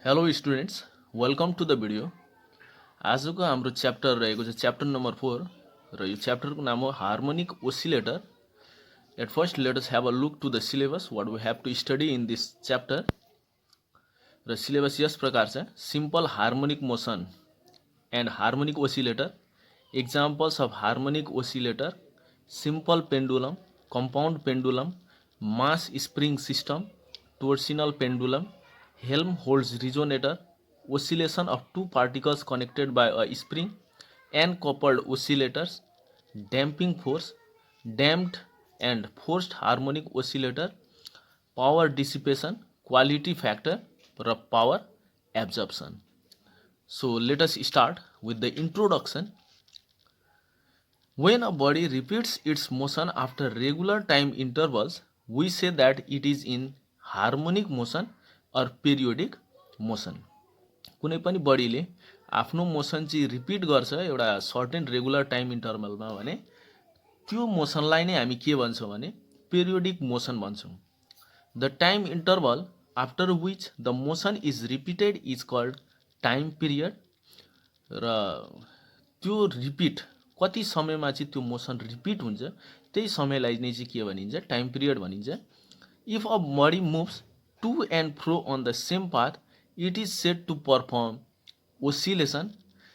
Hello students, welcome to the video. आजको हाम्रो chapter रहेको छ च्याप्टर नम्बर 4 र यो च्याप्टरको नाम हो harmonic oscillator. At first let us have a look to the syllabus what we have to study in this chapter. र सिलेबस यस प्रकार छ: simple harmonic motion and harmonic oscillator, examples of harmonic oscillator, simple pendulum, compound pendulum, mass spring system, torsional pendulum, Helmholtz resonator, oscillation of two particles connected by a spring, n-coupled oscillators, damping force, damped and forced harmonic oscillator, power dissipation, quality factor, or power absorption. So let us start with the introduction. When a body repeats its motion after regular time intervals, we say that it is in harmonic motion or periodic motion. कुनै पनि बडीले आफ्नो motion चाहिँ repeat गर्छ एउटा certain regular time इन्टरभलमा भने त्यो मोसनलाई नै हामी के भन्छौँ भने पेरियोडिक मोसन भन्छौँ। The time interval after which the motion is repeated is called time period. र त्यो रिपिट कति समयमा चाहिँ त्यो मोसन रिपिट हुन्छ त्यही समयलाई नै चाहिँ के भनिन्छ टाइम पिरियड भनिन्छ। If a body moves to and fro on the same path, it is said to perform oscillation.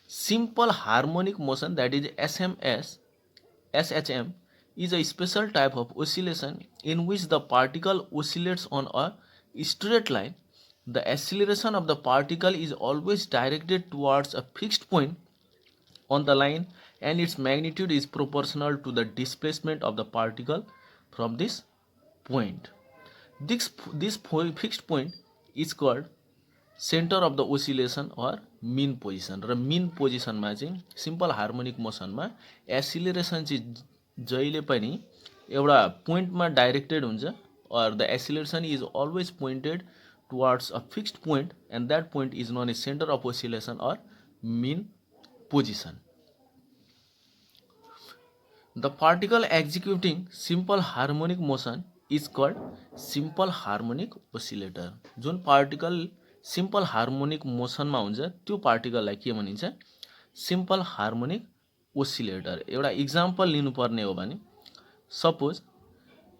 Simple harmonic motion, that is SHM, is a special type of oscillation in which the particle oscillates on a straight line. The acceleration of the particle is always directed towards a fixed point on the line, and its magnitude is proportional to the displacement of the particle from this point. This fixed point is called center of the oscillation or mean position. र mean position मा चाहिँ simple harmonic मोसनमा acceleration चाहिँ जहिले पनि एउटा पोइन्टमा directed हुन्छ और the acceleration is always pointed towards a fixed point and that point is known as centre of oscillation और mean position. The particle executing simple harmonic motion is called simple harmonic oscillator. जुन particle simple harmonic मोसनमा हुन्छ त्यो पार्टिकललाई के भनिन्छ simple harmonic oscillator. एउटा example लिनुपर्ने हो भने सपोज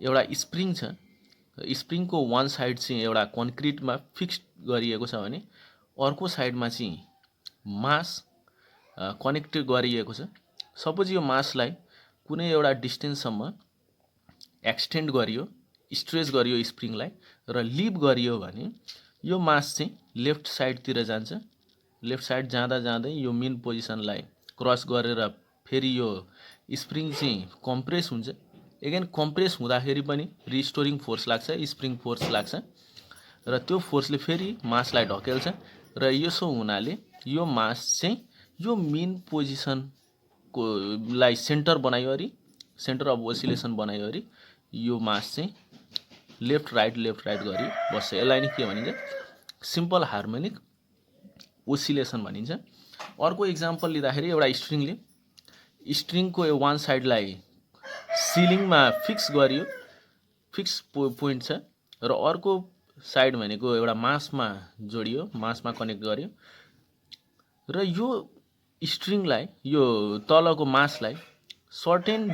एउटा स्प्रिङ छ, स्प्रिङको वान साइड चाहिँ एउटा कन्क्रिटमा फिक्स गरिएको छ भने अर्को साइडमा चाहिँ मास कनेक्ट गरिएको छ। सपोज यो मासलाई कुनै एउटा डिस्टेन्ससम्म एक्सटेन्ड गरियो, स्ट्रेच गरियो स्प्रिङलाई र लिभ गरियो भने यो मास चाहिँ लेफ्ट साइडतिर जान्छ। लेफ्ट साइड जाँदा जाँदै यो मेन पोजिसनलाई क्रस गरेर फेरि यो स्प्रिङ चाहिँ कम्प्रेस हुन्छ। एगेन कम्प्रेस हुँदाखेरि पनि रिस्टोरिङ फोर्स लाग्छ, स्प्रिङ फोर्स लाग्छ र त्यो फोर्सले फेरि मासलाई ढकेल्छ र यसो हुनाले यो मास चाहिँ यो मेन पोजिसनको लाई सेन्टर बनायोरी सेन्टर अफ ओसिलेसन बनायोरी यो मास चाहिँ लेफ्ट राइट गरी बस्छ। यसलाई नै के भनिन्छ सिम्पल हार्मोनिक ओसिलेसन भनिन्छ। अर्को इक्जाम्पल लिँदाखेरि एउटा स्ट्रिङको वान साइडलाई सिलिङमा फिक्स गरियो, फिक्स पोइन्ट छ र अर्को साइड भनेको एउटा मासमा जोडियो, मासमा कनेक्ट गर्यो र यो स्ट्रिङलाई यो तलको मासलाई सर्टेन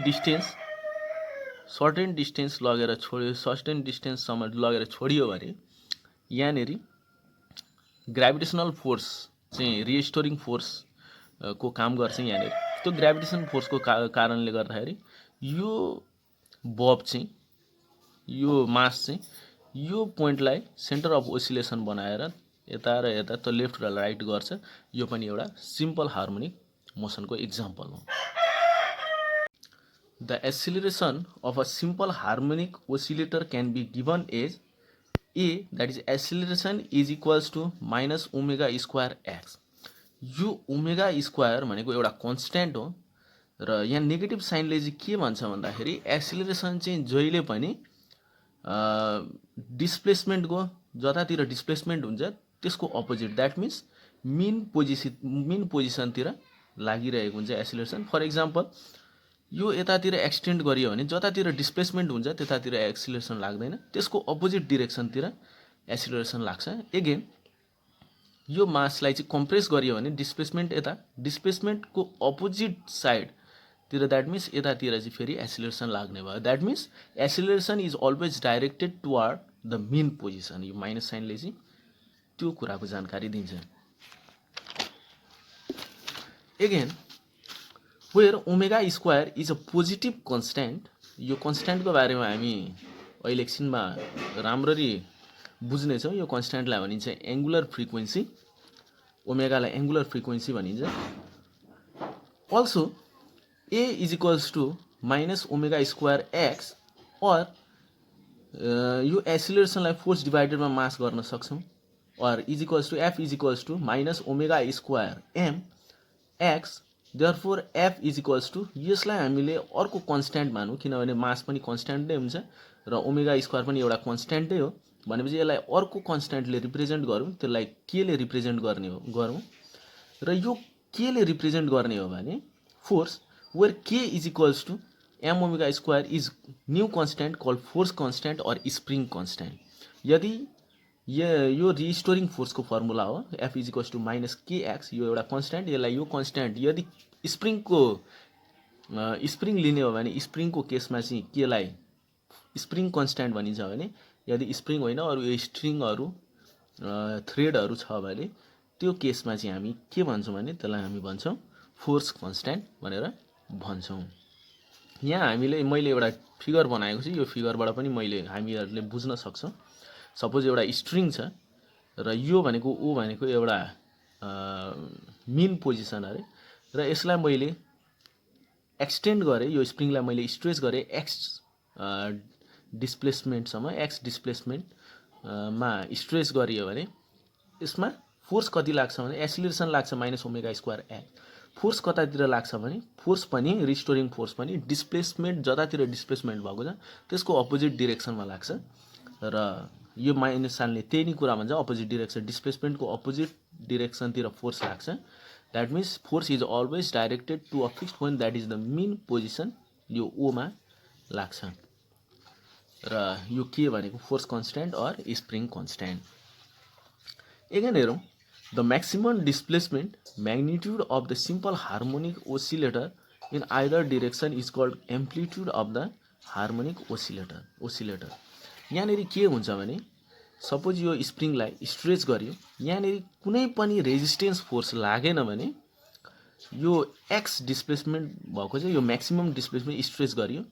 डिस्टेन्स लगेर छोड्यो, सर्टेन डिस्टेन्ससम्म लगेर छोडियो भने यहाँनेरि ग्राभिटेसनल फोर्स चाहिँ रिस्टोरिङ फोर्स को काम गर्छ। यहाँनेरि त्यो ग्राभिटेसन फोर्सको कारणले गर्दाखेरि यो बब चाहिँ यो मास चाहिँ यो पोइन्टलाई सेन्टर अफ ओसिलेसन बनाएर यता र यता त लेफ्ट र राइट गर्छ। यो पनि एउटा सिम्पल हार्मोनिक मोसनको इक्जाम्पल हो। The acceleration of a simple harmonic oscillator can be given as A, that is acceleration is equals to minus omega square x. यो ओमेगा स्क्वायर भनेको एउटा कन्स्ट्यान्ट हो र यहाँ नेगेटिभ साइनले चाहिँ के भन्छ भन्दाखेरि एक्सिलरेसन चाहिँ जहिले पनि डिस्प्लेसमेन्टको जतातिर डिस्प्लेसमेन्ट हुन्छ त्यसको अपोजिट, द्याट मिन्स मेन पोजिसनतिर लागिरहेको हुन्छ एक्सिलरेसन। फर इक्जाम्पल यो यतातिर एक्सटेन्ड गरियो भने जतातिर डिस्प्लेसमेन्ट हुन्छ त्यतातिर एक्सिलरेसन लाग्दैन, त्यसको अपोजिट डिरेक्सनतिर एक्सिलरेसन लाग्छ। एगेन यो मासलाई चाहिँ कम्प्रेस गरियो भने डिस्प्लेसमेन्ट यता, डिस्प्लेसमेन्टको अपोजिट साइडतिर द्याट मिन्स यतातिर चाहिँ फेरि एसिलेरेसन लाग्ने भयो। That means acceleration is always directed toward the mean position. यो माइनस साइनले चाहिँ त्यो कुराको जानकारी दिन्छ। Again where omega square is a positive constant, यो कन्स्ट्यान्टको बारेमा हामी अहिले एकछिनमा राम्ररी बुझ्नेछौँ। यो कन्स्ट्यान्टलाई भनिन्छ एङ्गुलर फ्रिक्वेन्सी, ओमेगालाई एङ्गुलर फ्रिक्वेन्सी भनिन्छ। Also a is equals to minus omega square x, or यो एसिलेरेसनलाई फोर्स डिभाइडेडमा मास गर्न सक्छौँ, or is equals to f is equals to minus omega square m x. Therefore f is equals to, यसलाई हामीले अर्को constant मानौँ किनभने मास पनि कन्स्ट्यान्ट नै हुन्छ र ओमेगा स्क्वायर पनि एउटा कन्स्ट्यान्टै हो। भनेपछि यसलाई अर्को कन्स्ट्यान्टले रिप्रेजेन्ट गरौँ, त्यसलाई केले रिप्रेजेन्ट गर्ने हो गरौँ, र यो केले रिप्रेजेन्ट गर्ने हो भने force, where k is equals to m omega square is new constant called force constant or spring constant. यदि यो रिस्टोरिङ फोर्सको फर्मुला हो, f is equals to minus के एक्स, यो एउटा कन्स्ट्यान्ट, यसलाई यो कन्स्ट्यान्ट यदि स्प्रिङ लिने हो भने स्प्रिङको केसमा चाहिँ केलाई स्प्रिङ कन्स्ट्यान्ट भनिन्छ भने, यदि स्प्रिङ होइन अरू यो स्ट्रिङहरू थ्रेडहरू छ भने त्यो केसमा चाहिँ हामी के भन्छौँ भने त्यसलाई हामी भन्छौँ फोर्स कन्स्ट्यान्ट भनेर भन्छौँ। यहाँ हामीले मैले एउटा फिगर बनाएको छु, यो फिगरबाट पनि हामीहरूले बुझ्न सक्छौँ। सपोज एउटा स्ट्रिङ छ र यो भनेको ओ भनेको एउटा मेन पोजिसन अरे, र यसलाई मैले एक्सटेन्ड गरेँ, यो स्प्रिङलाई मैले स्ट्रेच गरेँ एक्स डिस्प्लेसमेन्टसम्म, एक्स डिस्प्लेसमेन्टमा स्ट्रेच गरियो भने यसमा फोर्स कति लाग्छ भने एसिलेरेसन लाग्छ minus omega square x. Force कतातिर लाग्छ भने फोर्स पनि रिस्टोरिङ फोर्स पनि डिस्प्लेसमेन्ट जतातिर डिस्प्लेसमेन्ट भएको छ त्यसको अपोजिट डिरेक्सनमा लाग्छ, र यो माइनस साइनले त्यही नै कुरा भन्छ अपोजिट डिरेक्सन, डिस्प्लेसमेन्टको अपोजिट डिरेक्सनतिर फोर्स लाग्छ। That means force is always directed to a fixed point that is the mean position, यो ओमा लाग्छ। र यो के भनेको force constant or spring constant. Again हेरौँ, the maximum displacement magnitude of the simple harmonic oscillator in either direction is called amplitude of the harmonic oscillator. यहाँनिर के हुन्छ भने सपोज यो स्प्रिङलाई स्ट्रेच गर्यो, यहाँनिर कुनै पनि रेजिस्टेन्स फोर्स लागेन भने यो एक्स डिस्प्लेसमेन्ट भएको चाहिँ यो म्याक्सिमम डिस्प्लेसमेन्ट स्ट्रेच गर्यो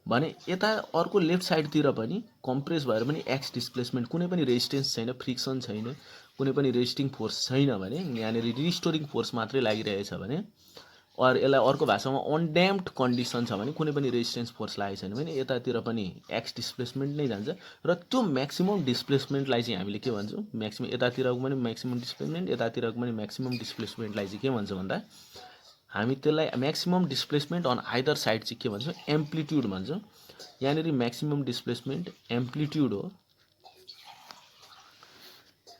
भने यता अर्को लेफ्ट साइडतिर पनि कम्प्रेस भएर पनि एक्स डिस्प्लेसमेन्ट, कुनै पनि रेजिस्टेन्स छैन, फ्रिक्सन छैन, कुनै पनि रेजिस्टिङ फोर्स छैन भने, यहाँनिर रिस्टोरिङ फोर्स मात्रै लागिरहेछ भने, अर यसलाई अर्को भाषामा अनड्याम्प्ड कन्डिसन छ भने, कुनै पनि रेजिस्टेन्स फोर्स लागेको छैन भने यतातिर पनि एक्स डिस्प्लेसमेन्ट नै जान्छ, र त्यो म्याक्सिमम डिस्प्लेसमेन्टलाई चाहिँ हामीले के भन्छौँ, यतातिरको पनि म्याक्सिमम डिस्प्लेसमेन्ट, यतातिरको पनि म्याक्सिमम डिस्प्लेसमेन्टलाई चाहिँ के भन्छौँ भन्दा हामी त्यसलाई maximum displacement on either side चाहिँ के भन्छौँ, एम्प्लिट्युड भन्छौँ। यहाँनिर म्याक्सिमम डिस्प्लेसमेन्ट एम्प्लिट्युड हो,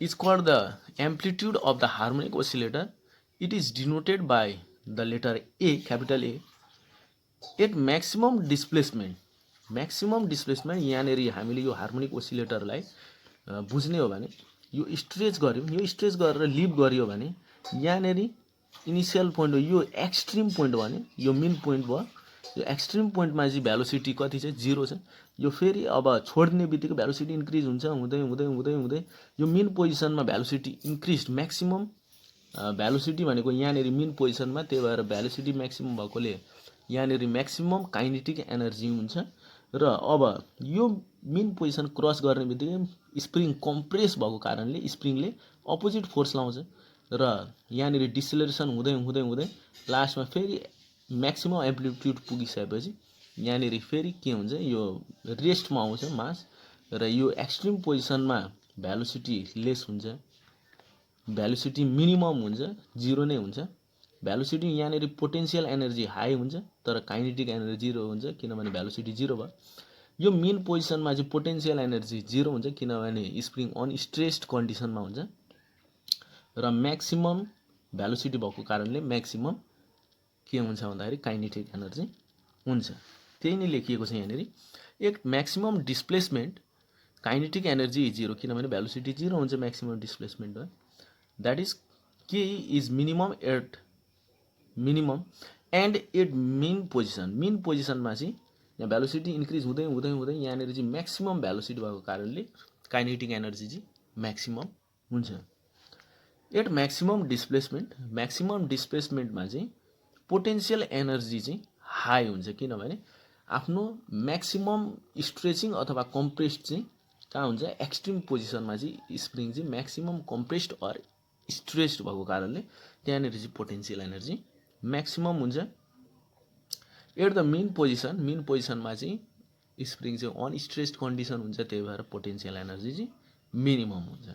is called the amplitude of the harmonic oscillator. It is denoted by the letter A, capital A, at maximum displacement. Maximum displacement यहाँनिर हामीले यो harmonic ओसिलेटरलाई बुझ्ने हो भने यो स्ट्रेच गऱ्यौँ, यो स्ट्रेच गरेर लिभ गरियो भने यहाँनिर इनिसियल पोइन्ट हो, यो एक्सट्रिम पोइन्ट हो भने यो मेन पोइन्ट भयो, यो एक्सट्रिम पोइन्टमा चाहिँ भ्यालोसिटी कति छ, 0 छ। यो फेरि अब छोड्ने बित्तिकै भ्यालोसिटी इन्क्रिज हुन्छ, हुँदै हुँदै हुँदै हुँदै यो मेन पोजिसनमा भ्यालोसिटी इन्क्रिज, म्याक्सिमम भ्यालोसिटी भनेको यहाँनिर मेन पोजिसनमा, त्यही भएर भ्यालोसिटी म्याक्सिमम भएकोले यहाँनिर म्याक्सिमम काइनेटिक एनर्जी हुन्छ। र अब यो मेन पोजिसन क्रस गर्ने बित्तिकै स्प्रिङ कम्प्रेस भएको कारणले स्प्रिङले अपोजिट फोर्स लाउँछ, र यहाँनिर डिसेलेरेसन हुँदै हुँदै हुँदै लास्टमा फेरि म्याक्सिमम एम्प्लिट्युड पुगिसकेपछि यहाँनिर फेरि के हुन्छ, यो रेस्टमा आउँछ मास, र यो एक्सट्रिम पोजिसनमा भ्यालोसिटी लेस हुन्छ, भ्यालोसिटी मिनिमम हुन्छ, 0 नै हुन्छ। भ्यालोसिटी यहाँनिर पोटेन्सियल एनर्जी हाई हुन्छ तर काइनेटिक एनर्जी 0 हुन्छ किनभने भ्यालोसिटी 0 भयो। यो मेन पोजिसनमा चाहिँ पोटेन्सियल एनर्जी 0 हुन्छ किनभने स्प्रिङ अनस्ट्रेस्ड कन्डिसनमा हुन्छ, र म्याक्सिमम भ्यालोसिटी भएको कारणले म्याक्सिमम के हुन्छ भन्दाखेरि काइनेटिक एनर्जी हुन्छ। त्यही नै लेखिएको छ यहाँनिर, एक म्याक्सिमम डिस्प्लेसमेन्ट काइनेटिक एनर्जी 0 किनभने भ्यालोसिटी 0 हुन्छ म्याक्सिमम डिस्प्लेसमेन्टमा। That is k is minimum at minimum and at mean पोजिसनमा चाहिँ यहाँ भेलोसिटी इन्क्रिज हुँदै हुँदै हुँदै यहाँनिर चाहिँ म्याक्सिमम भेलोसिटी भएको कारणले काइनेटिक एनर्जी चाहिँ म्याक्सिमम हुन्छ। एट म्याक्सिमम डिस्प्लेसमेन्टमा चाहिँ पोटेन्सियल एनर्जी चाहिँ हाई हुन्छ, किनभने आफ्नो म्याक्सिमम स्ट्रेचिङ अथवा कम्प्रेस्ड चाहिँ कहाँ हुन्छ, एक्सट्रिम पोजिसनमा चाहिँ स्प्रिङ चाहिँ म्याक्सिमम कम्प्रेस्ड अर स्ट्रेच्ड भएको कारणले त्यहाँनिर चाहिँ पोटेन्सियल एनर्जी म्याक्सिमम हुन्छ। एट द मेन पोजिसनमा चाहिँ स्प्रिङ चाहिँ अनस्ट्रेच्ड कन्डिसन हुन्छ, त्यही भएर पोटेन्सियल एनर्जी चाहिँ मिनिमम हुन्छ।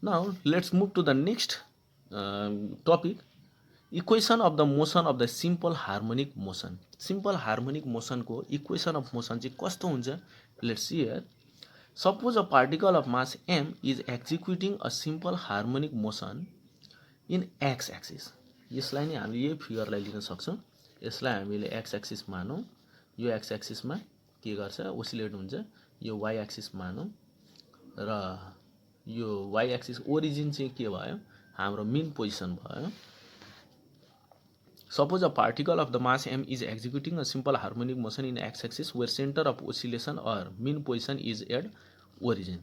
Now let's move to the next topic, equation of the motion of the simple harmonic motion. Simple harmonic मोसनको इक्वेसन अफ मोसन चाहिँ कस्तो हुन्छ, let's see here. Suppose a particle of mass m is executing a simple harmonic motion in X axis. यसलाई नै हामीले यही फिगरलाई लिन सक्छौँ। यसलाई हामीले एक्स एक्सिस मानौँ, यो एक्स एक्सिसमा के गर्छ, ओसिलेट हुन्छ। यो वाइ एक्सिस मानौँ र यो वाइ एक्सिस ओरिजिन चाहिँ के भयो, हाम्रो मेन पोजिसन भयो। Suppose a particle of the mass m is executing a simple harmonic motion in x-axis where center of oscillation or mean position is at origin.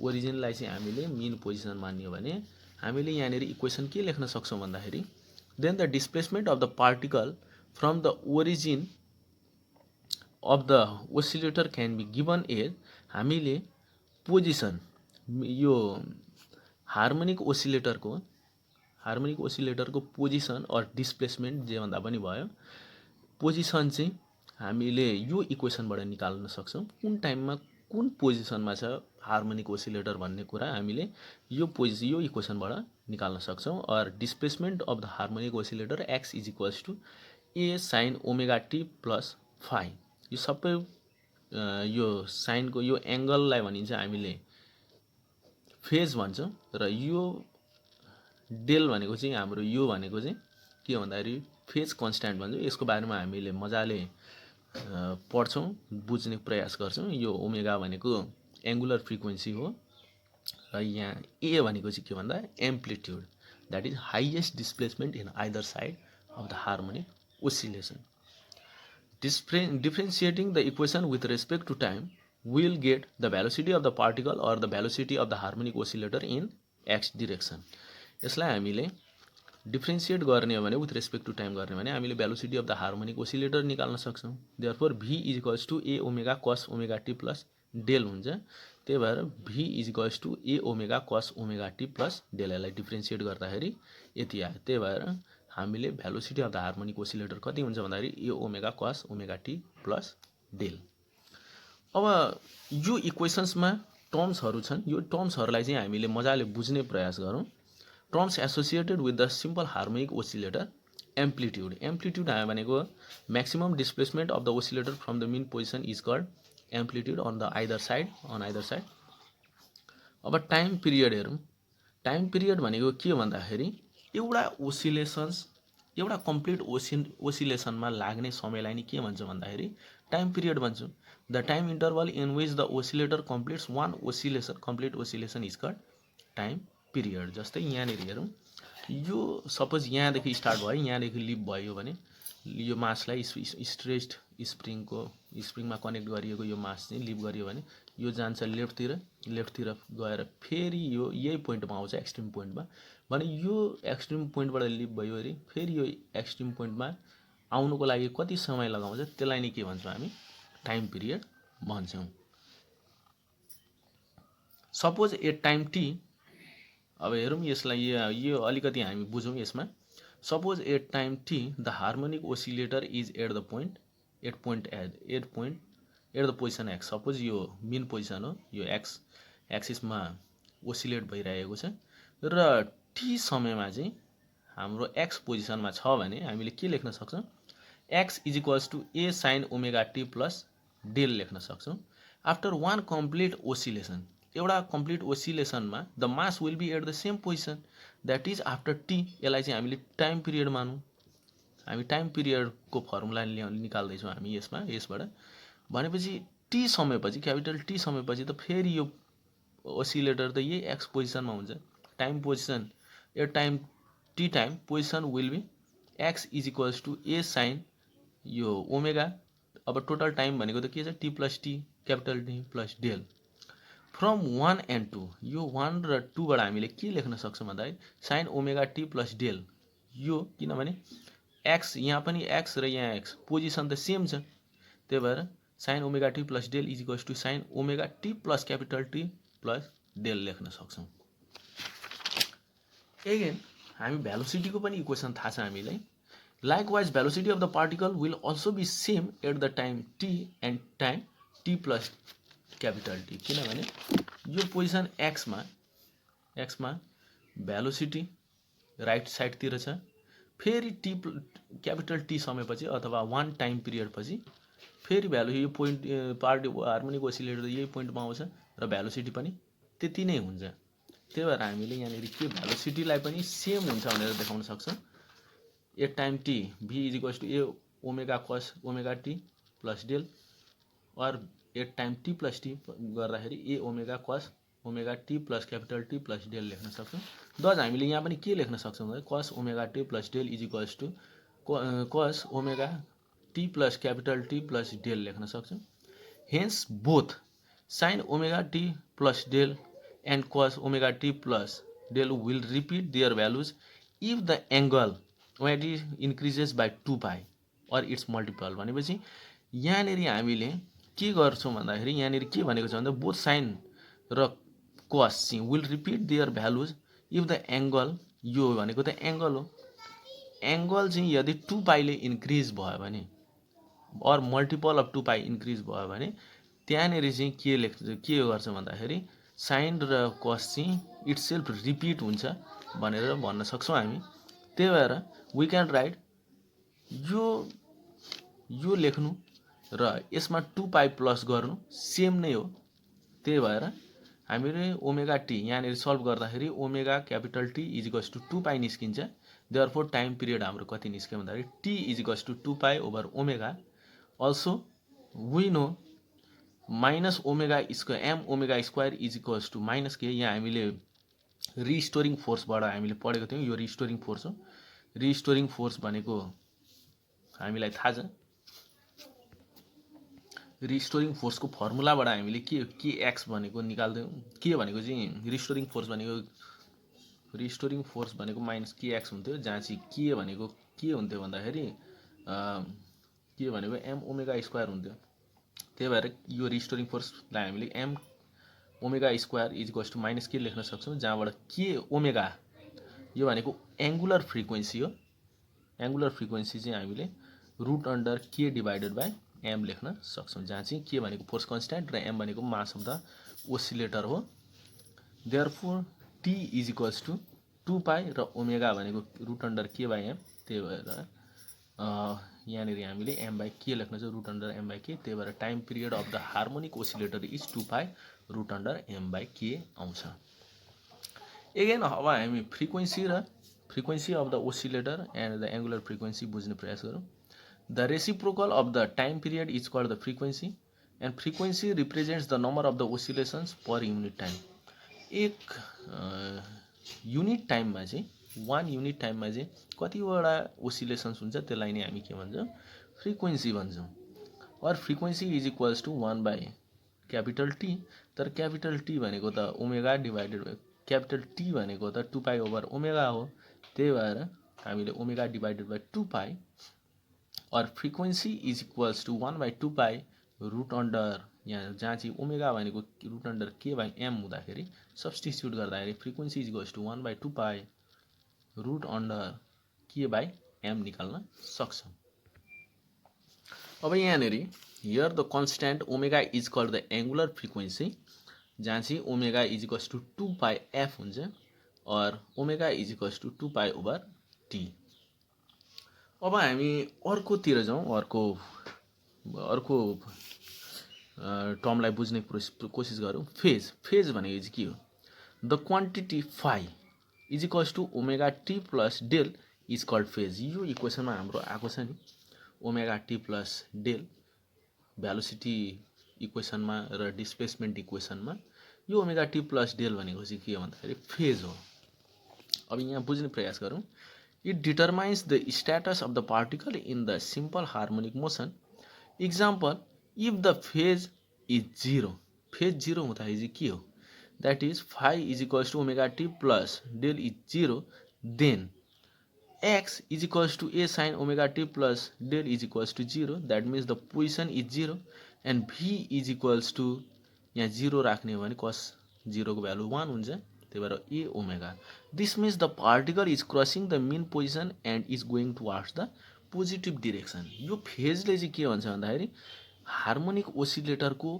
ओरिजिनलाई चाहिँ हामीले मेन पोजिसन मान्यो भने हामीले यहाँनिर इक्वेसन के लेख्न सक्छौँ भन्दाखेरि, then the displacement of the particle from the origin of the oscillator can be given as, हामीले पोजिसन यो हार्मोनिक ओसिलेटरको पोजिसन अर डिस्प्लेसमेन्ट जे भन्दा पनि भयो, पोजिसन चाहिँ हामीले यो इक्वेसनबाट निकाल्न सक्छौँ। कुन टाइममा कुन पोजिसनमा छ हार्मोनिक ओसिलेटर भन्ने कुरा हामीले यो इक्वेसनबाट निकाल्न सक्छौँ। Or displacement of the harmonic oscillator X is equals to A sine omega T plus phi. यो सबै यो साइनको यो एङ्गललाई भनिन्छ हामीले फेज भन्छौँ, र यो डेल भनेको चाहिँ हाम्रो यो भनेको चाहिँ के भन्दाखेरि फेज कन्स्ट्यान्ट भन्छौँ। यसको बारेमा हामीले मजाले पढ्छौँ, बुझ्ने प्रयास गर्छौँ। यो ओमेगा भनेको एङ्गुलर फ्रिक्वेन्सी हो, र यहाँ ए भनेको चाहिँ के भन्दा amplitude, that is highest displacement in either side of the harmonic oscillation. Differentiating the equation with respect to time will get the velocity of the particle or the velocity of the harmonic oscillator in x direction. यसलाई हामीले differentiate गर्ने हो भने with respect to time गर्ने भने हामीले velocity of the harmonic oscillator निकाल्न सक्छौँ। Therefore v is equals to a omega cos omega T plus del हुन्छ। त्यही भएर v is equals to a omega cos omega T plus del, यसलाई differentiate गर्दाखेरि यति आयो। त्यही भएर हामीले velocity of the harmonic oscillator कति हुन्छ भन्दाखेरि a omega cos omega T plus del. अब यो इक्वेसन्समा टर्म्सहरू छन्, यो टर्म्सहरूलाई चाहिँ हामीले मजाले बुझ्ने प्रयास गरौँ। Terms associated with the simple harmonic oscillator, amplitude भनेको maximum displacement of the oscillator from the mean position is called amplitude on either side. अब टाइम पिरियड हेरौँ। टाइम पिरियड भनेको के भन्दाखेरि एउटा कम्प्लिट ओसिलेसनमा लाग्ने समयलाई नै के भन्छ भन्दाखेरि टाइम पिरियड भन्छौँ। The time interval in which the oscillator completes one complete oscillation is called time period. जस्तै यहाँनिर हेरौँ, यो सपोज यहाँदेखि स्टार्ट भयो, यहाँदेखि लिप भयो भने यो मासलाई स्ट्रेच्ड स्प्रिङमा कनेक्ट गरिएको यो मास चाहिँ लिप गरियो भने यो जान्छ लेफ्टतिर गएर फेरि यो यही पोइन्टमा आउँछ एक्सट्रिम पोइन्टमा। भने यो एक्सट्रिम पोइन्टबाट लिप भयो अरे फेरि यो एक्सट्रिम पोइन्टमा आउनुको लागि कति समय लगाउँछ, त्यसलाई नै के भन्छौँ हामी, टाइम पिरियड भन्छौँ। सपोज एट टाइम टी, अब हेरौँ यसलाई, यो अलिकति हामी बुझौँ यसमा। Suppose at time t the harmonic oscillator is at the position x. Suppose यो मेन पोजिसन हो, यो एक्स एक्सिसमा ओसिलेट भइरहेको छ र टी समयमा चाहिँ हाम्रो एक्स पोजिसनमा छ भने हामीले के लेख्न सक्छौँ, X is equals to A sine omega T plus del लेख्न सक्छौँ। आफ्टर वान कम्प्लिट ओसिलेसन, एउटा कम्प्लिट ओसिलेसनमा the mass will be at the same position, that is after T. यसलाई चाहिँ हामीले टाइम पिरियड मानौँ। हामी टाइम पिरियडको फर्मुला निकाल्दैछौँ हामी यसबाट। भनेपछि टी समयपछि, क्यापिटल टी समयपछि त फेरि यो ओसिलेटर त यही एक्स पोजिसनमा हुन्छ, time position at time t time position will be x is equals to a sine यो ओमेगा। अब टोटल टाइम भनेको त के छ t plus t capital T plus del from 1 and 2 यो 1 र 2 बाट हामीले के लेख्न सक्छौँ भन्दाखेरि sine omega T plus del यो किनभने एक्स यहाँ पनि एक्स र यहाँ एक्स पोजिसन त सेम छ त्यही भएर sine omega T plus del is equals to sine omega T plus capital T plus del लेख्न सक्छौँ। एगेन हामी भेलोसिटीको पनि इक्वेसन थाहा छ हामीलाई। Likewise velocity of the particle will also be same at the time t and time t plus capital t किनभने यो position एक्समा velocity right साइडतिर छ फेरि टी क्यापिटल टी समयपछि अथवा 1 टाइम पिरियड पछि फेरि भ्यालु यो पोइन्ट हार्मोनिक ओसिलेटर यही पोइन्टमा आउँछ र भेलोसिटी पनि त्यति नै हुन्छ। त्यही भएर हामीले यहाँनिर के भेलोसिटीलाई पनि सेम हुन्छ भनेर देखाउन सक्छौँ। At time t v is equals to a omega cos omega T plus del और at time t plus t गर्दाखेरि a omega cos omega T plus capital T plus del लेख्न सक्छौँ। दज हामीले यहाँ पनि के लेख्न सक्छौँ भने cos omega T plus del is equals to cos omega T plus capital T plus del लेख्न सक्छौँ। Hence both sine omega T plus del and cos omega T plus del will repeat their values if the angle omega T increases by 2 pi or its multiple भनेपछि यहाँनिर हामीले के गर्छौँ भन्दाखेरि यहाँनिर के भनेको छ भन्दा बोथ साइन र कस चाहिँ will repeat their values if the angle यो भनेको त एङ्गल हो एङ्गल चाहिँ यदि 2 पाईले इन्क्रिज भयो भने और मल्टिपल अफ 2 पाई इन्क्रिज भयो भने त्यहाँनिर चाहिँ के गर्छ भन्दाखेरि साइन र कस चाहिँ इट्सेल्फ रिपिट हुन्छ भनेर भन्न सक्छौँ हामी। त्यही भएर वी क्यान राइट यो लेख्नु र यसमा 2 पाई प्लस गर्नु सेम नै हो। त्यही भएर हामीले ओमेगा टी यहाँनिर सल्भ गर्दाखेरि omega capital t is equals to 2 pi निस्किन्छ। देयरफोर टाइम पिरियड हाम्रो कति निस्क्यो भन्दाखेरि t is equals to 2 pi over omega also we know minus omega square m omega square is equals to minus k यहाँ हामीले restoring फोर्सबाट हामीले पढेको थियौँ यो रिस्टोरिङ फोर्स हो। रिस्टोरिङ फोर्स भनेको हामीलाई थाहा छ रिस्टोरिङ फोर्सको फर्मुलाबाट हामीले के एक्स भनेको निकाल्दैछौँ के भनेको चाहिँ रिस्टोरिङ फोर्स भनेको माइनस के एक्स हुन्थ्यो जहाँ चाहिँ के भनेको के हुन्थ्यो भन्दाखेरि के भनेको एम ओमेगा स्क्वायर हुन्थ्यो। त्यही भएर यो रिस्टोरिङ फोर्सलाई हामीले m omega square is equals to minus k लेख्न सक्छौँ जहाँबाट के ओमेगा यो भनेको एङ्गुलर फ्रिक्वेन्सी हो। एङ्गुलर फ्रिक्वेन्सी चाहिँ हामीले रुट अन्डर के डिभाइडेड बाई एम लेख्न सक्छौँ जहाँ चाहिँ के भनेको फोर्स कन्स्ट्यान्ट र एम भनेको मास अफ द ओसिलेटर हो। Therefore t is equals to 2 pi र ओमेगा भनेको रुट अन्डर के बाई एम। त्यही भएर यहाँनिर हामीले एम बाई के लेख्न छ रुट अन्डर एम बाई के। त्यही भएर time period of the harmonic oscillator is 2 pi root under am by k आउँछ। एगेन अब हामी frequency of the oscillator and the angular frequency बुझ्ने प्रयास गरौँ। The reciprocal of the time period is called the frequency and frequency represents the number of the oscillations per unit time. एक unit टाइममा चाहिँ 1 unit टाइममा चाहिँ कतिवटा ओसिलेसन्स हुन्छ त्यसलाई नै हामी के भन्छौँ फ्रिक्वेन्सी भन्छौँ। और frequency is equals to 1 by capital t तर क्यापिटल टी भनेको त omega divided by capital t भनेको त 2 पाई ओभर ओमेगा हो। त्यही भएर हामीले ओमेगा डिभाइडेड बाई 2 पाई और frequency is equals to 1 by 2 pi root under यहाँ जहाँ चाहिँ ओमेगा भनेको रुट अन्डर के बाई एम हुँदाखेरि सब्स्टिट्युट गर्दाखेरि frequency is equals to 1 by 2 pi root under के बाई एम निकाल्न सक्छौँ। अब यहाँनिर here the constant omega is called the angular frequency जहाँ चाहिँ omega is equals to 2 pi f हुन्छ और omega is equals to 2 pi over T. अब हामी अर्कोतिर जाउँ अर्को टर्मलाई बुझ्ने कोसिस गरौँ। फेज भनेको चाहिँ के हो the quantity phi is equals to omega T plus del is called phase. यो इक्वेसनमा हाम्रो आएको छ नि omega T plus del velocity इक्वेसनमा र डिस्प्लेसमेन्ट इक्वेसनमा यो ओमेगा टी प्लस डेल भनेको चाहिँ के हो भन्दाखेरि फेज हो। अब यहाँ बुझ्ने प्रयास गरौँ। It determines the status of the particle in the simple harmonic motion. Example, if the phase is zero, phase zero हुँदाखेरि चाहिँ के हो, that is phi is equals to omega T plus del is zero, then x is equals to a sin omega t plus del is equals to 0, that means the position is 0, and v is equals to यहाँ 0 राख्ने हो भने cos 0 को value 1 हुन्छ, त्यही भएर a omega. This means the particle is crossing the mean position and is going towards the positive direction. यो फेजले चाहिँ के भन्छ भन्दाखेरि हार्मोनिक ओसिलेटरको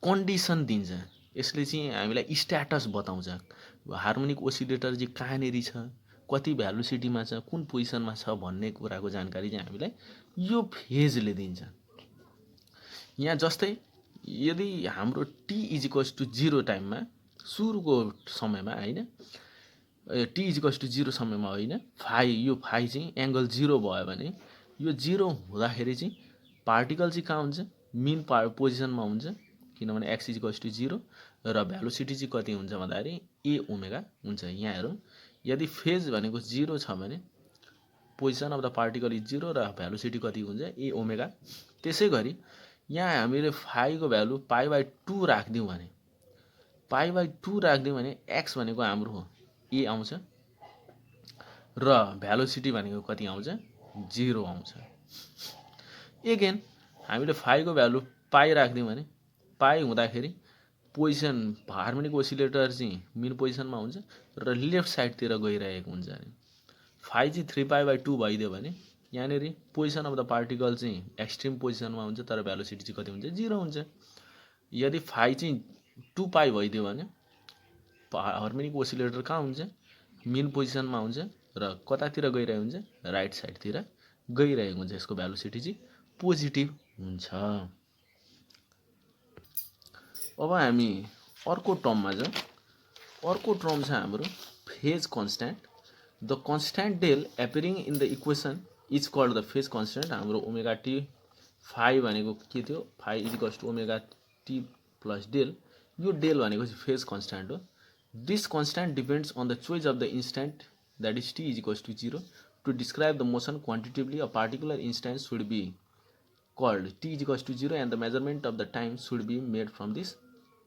कन्डिसन दिन्छ। यसले चाहिँ हामीलाई स्ट्याटस बताउँछ हार्मोनिक ओसिलेटर चाहिँ कहाँनेरि छ, कति भ्यालुसिटीमा छ, कुन पोजिसनमा छ भन्ने कुराको जानकारी चाहिँ हामीलाई यो फेजले दिन्छ। यहाँ जस्तै यदि हाम्रो टी इज इक्वल्स टु 0 टाइममा, सुरुको समयमा हैन, टी इज इक्वल्स टु 0 समयमा होइन, यो फाइ चाहिँ एंगल 0 भयो भने यो 0 हुँदाखेरि चाहिँ पार्टिकल चाहिँ कहाँ हुन्छ, मिन पोजिसनमा हुन्छ, किनभने एक्स इज इक्वल्स टु 0 र भ्यालुसिटी चाहिँ कति हुन्छ भन्दाखेरि ए ओमेगा हुन्छ। यहाँ हेरौँ, यदि फेज भनेको 0 छ भने position of the particle is 0 र भ्यालुसिटी कति हुन्छ, ए ओमेगा। त्यसै गरी यहाँ हामीले फाइको भ्यालु पाई/2 राख्दियौँ भने, पाई/2 राख्दियौँ भने एक्स भनेको हाम्रो ए आउँछ र भ्यालुसिटी भनेको कति आउँछ, 0 आउँछ। एगेन हामीले फाइको भ्यालु पाई राख्दियौँ भने पाई हुँदाखेरि पोजिसन हार्मोनिक ओसिलेटर चाहिँ मिन पोजिसनमा हुन्छ र लेफ्ट साइडतिर गइरहेको हुन्छ अरे। फाइ चाहिँ 3π/2 भइदियो भने यहाँनेरि पोजिसन अफ द पार्टिकल चाहिँ एक्सट्रिम पोजिसनमा हुन्छ तर भ्यालुसिटी चाहिँ कति हुन्छ, 0 हुन्छ। यदि फाइ चाहिँ 2π भइदियो भने हार्मोनिक ओसिलेटर कहाँ हुन्छ, मिन पोजिसनमा हुन्छ र कतातिर गइरहेको हुन्छ, राइट साइडतिर गइरहेको हुन्छ। यसको भ्यालुसिटी चाहिँ पोजिटिभ हुन्छ। अब हामी अर्को टर्ममा जाउँ। अर्को टर्म छ हाम्रो phase constant. The constant del appearing in the equation is called the phase constant. हाम्रो ओमेगा टी फाइ भनेको के थियो, phi is equals to omega T plus del, यो डेल भनेको चाहिँ फेज कन्स्ट्यान्ट हो। This constant depends on the choice of the instant that is T is equals to 0। To describe the motion quantitatively a particular instant should be called T is equals to 0 and the measurement of the time should be made from this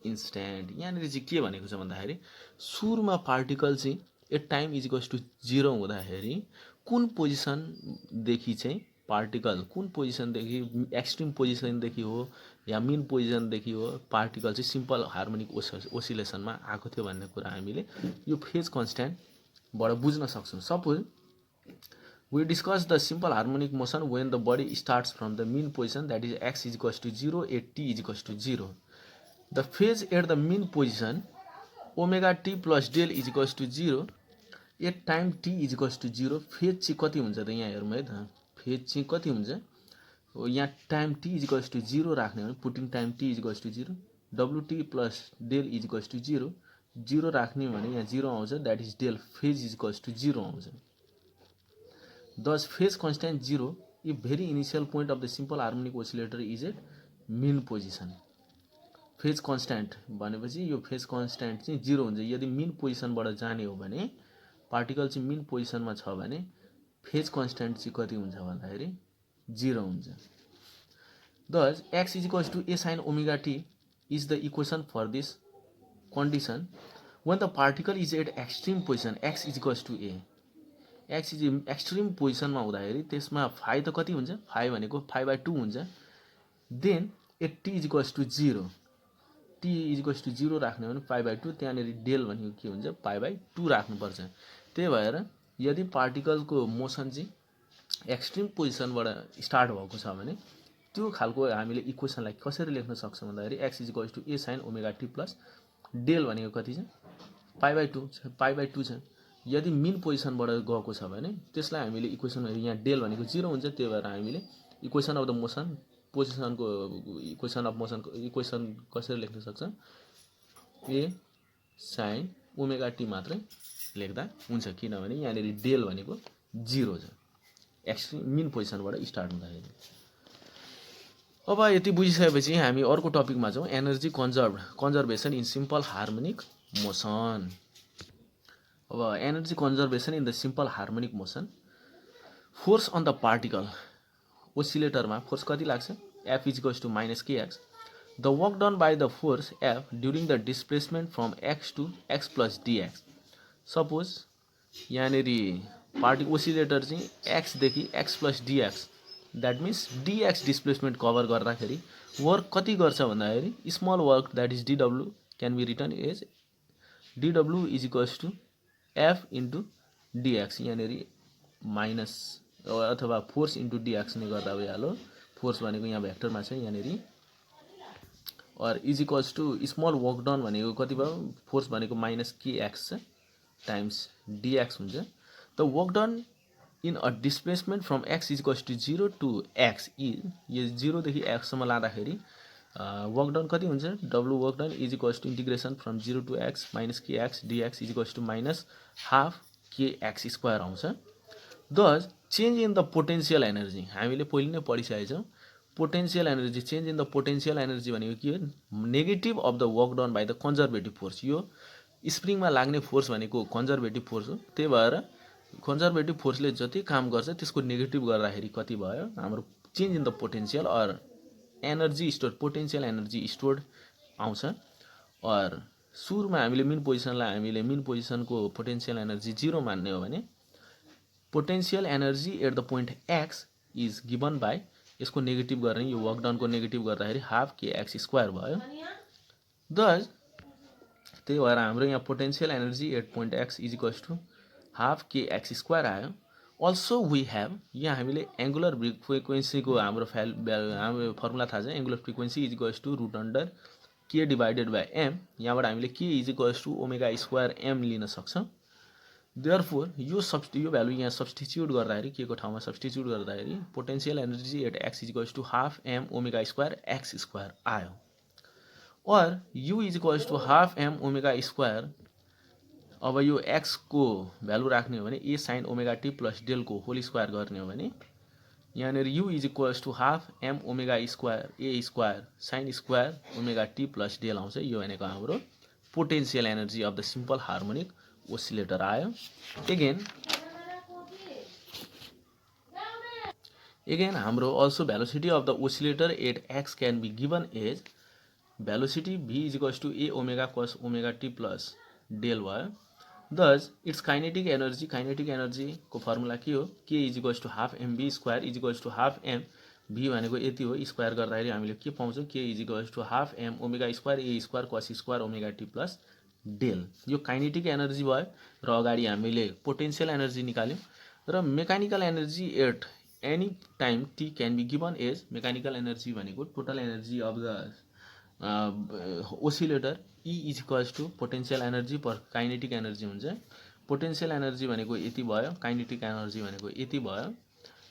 instant. यहाँनिर चाहिँ के भनेको छ भन्दाखेरि सुरुमा particle चाहिँ at time is equals to 0 हुँदाखेरि कुन पोजिसनदेखि चाहिँ पार्टिकल कुन पोजिसनदेखि, एक्सट्रिम पोजिसनदेखि हो या मिन पोजिसनदेखि हो, पार्टिकल चाहिँ सिम्पल हार्मोनिक ओसिलेसनमा आएको थियो भन्ने कुरा हामीले यो फेज कन्स्ट्यान्टबाट बुझ्न सक्छौँ। Suppose we discuss the simple harmonic motion when the body starts from the mean position, that is x is equals to 0 at t is equals to 0. The phase at the mean position omega t plus del is equals to 0 at time t is equals to 0. Phase चाहिँ कति हुन्छ त, यहाँ हेरौँ है त, phase चाहिँ कति हुन्छ, यहाँ time t is equals to 0 राख्ने हो भने putting time t is equals to 0, wt plus del is equals to 0, 0 राख्ने हो भने यहाँ 0 आउँछ, that is del phase is equals to 0 आउँछ। Thus phase constant 0 if very initial point of the simple harmonic oscillator is at mean position. Phase constant भनेपछि यो phase constant चाहिँ 0 हुन्छ। यदि मिन पोजिसनबाट जाने हो भने, पार्टिकल चाहिँ मिन पोजिसनमा छ भने फेज कन्स्ट्यान्ट चाहिँ कति हुन्छ भन्दाखेरि 0 हुन्छ। Thus x is equals to a sin omega t is the equation for this condition when the particle is at extreme position x is equals to a। X is extreme पोजिसनमा हुँदाखेरि त्यसमा फाइ त कति हुन्छ, फाइ भनेको 5/2 हुन्छ। Then at t is equals to 0, t is equals to 0 राख्ने हो भने 5/2, त्यहाँनिर डेल भनेको के हुन्छ, 5/2 राख्नुपर्छ। त्यही भएर यदि पार्टिकलको मोसन चाहिँ एक्सट्रिम पोजिसनबाट स्टार्ट भएको छ भने त्यो खालको हामीले इक्वेसनलाई कसरी लेख्न सक्छौँ भन्दाखेरि x is equals to A sine omega T plus del भनेको कति छ, 5/2 छ। यदि मिन पोजिसनबाट गएको छ भने त्यसलाई हामीले इक्वेसन, यहाँ डेल भनेको 0 हुन्छ, त्यही भएर हामीले इक्वेसन अफ द मोसन, पोजिसनको इक्वेसन अफ मोसनको इक्वेसन कसरी लेख्न सक्छौँ, ए साइन ओमेगा टी मात्रै लेख्दा हुन्छ, किनभने यहाँनिर डेल भनेको 0 छ एक्सट्रिम मिन पोजिसनबाट स्टार्ट हुँदाखेरि। अब यति बुझिसकेपछि हामी अर्को टपिकमा जाउँ, energy conservation in simple harmonic motion. अब energy conservation in the simple harmonic motion. Force on the particle ओसिलेटरमा फोर्स कति लाग्छ F is equals to minus KX. The work done by the force F during the displacement from X to X plus DX. Suppose यहाँनिर particle oscillator चाहिँ एक्सदेखि X plus DX, that means DX displacement cover गर्दाखेरि work कति गर्छ भन्दाखेरि small work that is डिडब्लु can be return as डिडब्लु is equals to F into dx. यहाँनिर minus अथवा force into dx नै गर्दा भइहाल्यो. फोर्स भनेको यहाँ भेक्टरमा छ यहाँनिर, और is equals to small work done भनेको कति भयो, फोर्स भनेको माइनस केएक्स छ टाइम्स डिएक्स हुन्छ. The work done in a displacement from x is equals to 0 to x is, यो 0 देखि एक्ससम्म लाँदाखेरि वर्क डन कति हुन्छ, डब्लु work done is equals to integration from 0 to x minus k x d x is equals to minus half k x square आउँछ. Thus change in the potential energy हामीले पहिले नै पढिसकेका छौँ. Potential energy, change in the potential energy भनेको के हो, negative of the work done by the conservative force. यो स्प्रिङमा लाग्ने फोर्स भनेको कन्जर्भेटिभ फोर्स हो, त्यही भएर कन्जर्भेटिभ फोर्सले जति काम गर्छ त्यसको नेगेटिभ गर्दाखेरि कति भयो हाम्रो change in the potential or energy store, potential energy stored आउँछ. और सुरुमा हामीले मिन पोजिसनलाई हामीले मिन पोजिसनको पोटेन्सियल एनर्जी 0 मान्ने हो भने potential energy at the point x is given by, यसको नेगेटिभ गर्ने यो वर्क डनको नेगेटिभ गर्दाखेरि हाफ के एक्स स्क्वायर भयो. दस त्यही भएर हाम्रो यहाँ potential energy at point x is equals to half k x square आयो. अल्सो वी हेभ, यहाँ हामीले एङ्गुलर फ्रिक्वेन्सीको हाम्रो हाम्रो फर्मुला थाहा छ. Angular frequency is equals to root under के डिभाइडेड बाई एम. यहाँबाट हामीले k is equals to omega square m लिन सक्छौँ. देयरफोर यो भ्यालु यहाँ सब्स्टिट्युट गर्दाखेरि के को ठाउँमा सब्स्टिट्युट गर्दाखेरि potential energy at x is equals to half m omega square x square आयो. Or U is equals to half m omega square. अब यो एक्स को भ्यालु राख्ने हो भने A sine omega T plus डेलको होल स्क्वायर गर्ने हो भने यहाँनिर U is equals to half m omega square A square sine square omega T plus del आउँछ. यो भनेको हाम्रो potential energy of the simple harmonic oscillator आयो. Again हाम्रो also velocity of the oscillator at x can be given as velocity v is equals to a omega cos omega t plus del भयो. Thus its kinetic energy को formula के हो, k is equals to half mv square is equals to half m. v भनेको यति हो, square गर्दाखेरि हामीले के पाउँछौँ, k is equals to half m omega square a square cos square omega t plus del. यो काइनेटिक एनर्जी भयो र अगाडि हामीले पोटेन्सियल एनर्जी निकाल्यौँ. र mechanical energy at any time t can be given as, mechanical energy भनेको total energy of the oscillator E is equals to potential energy पर kinetic energy हुन्छ. पोटेन्सियल एनर्जी भनेको यति भयो, काइनेटिक एनर्जी भनेको यति भयो.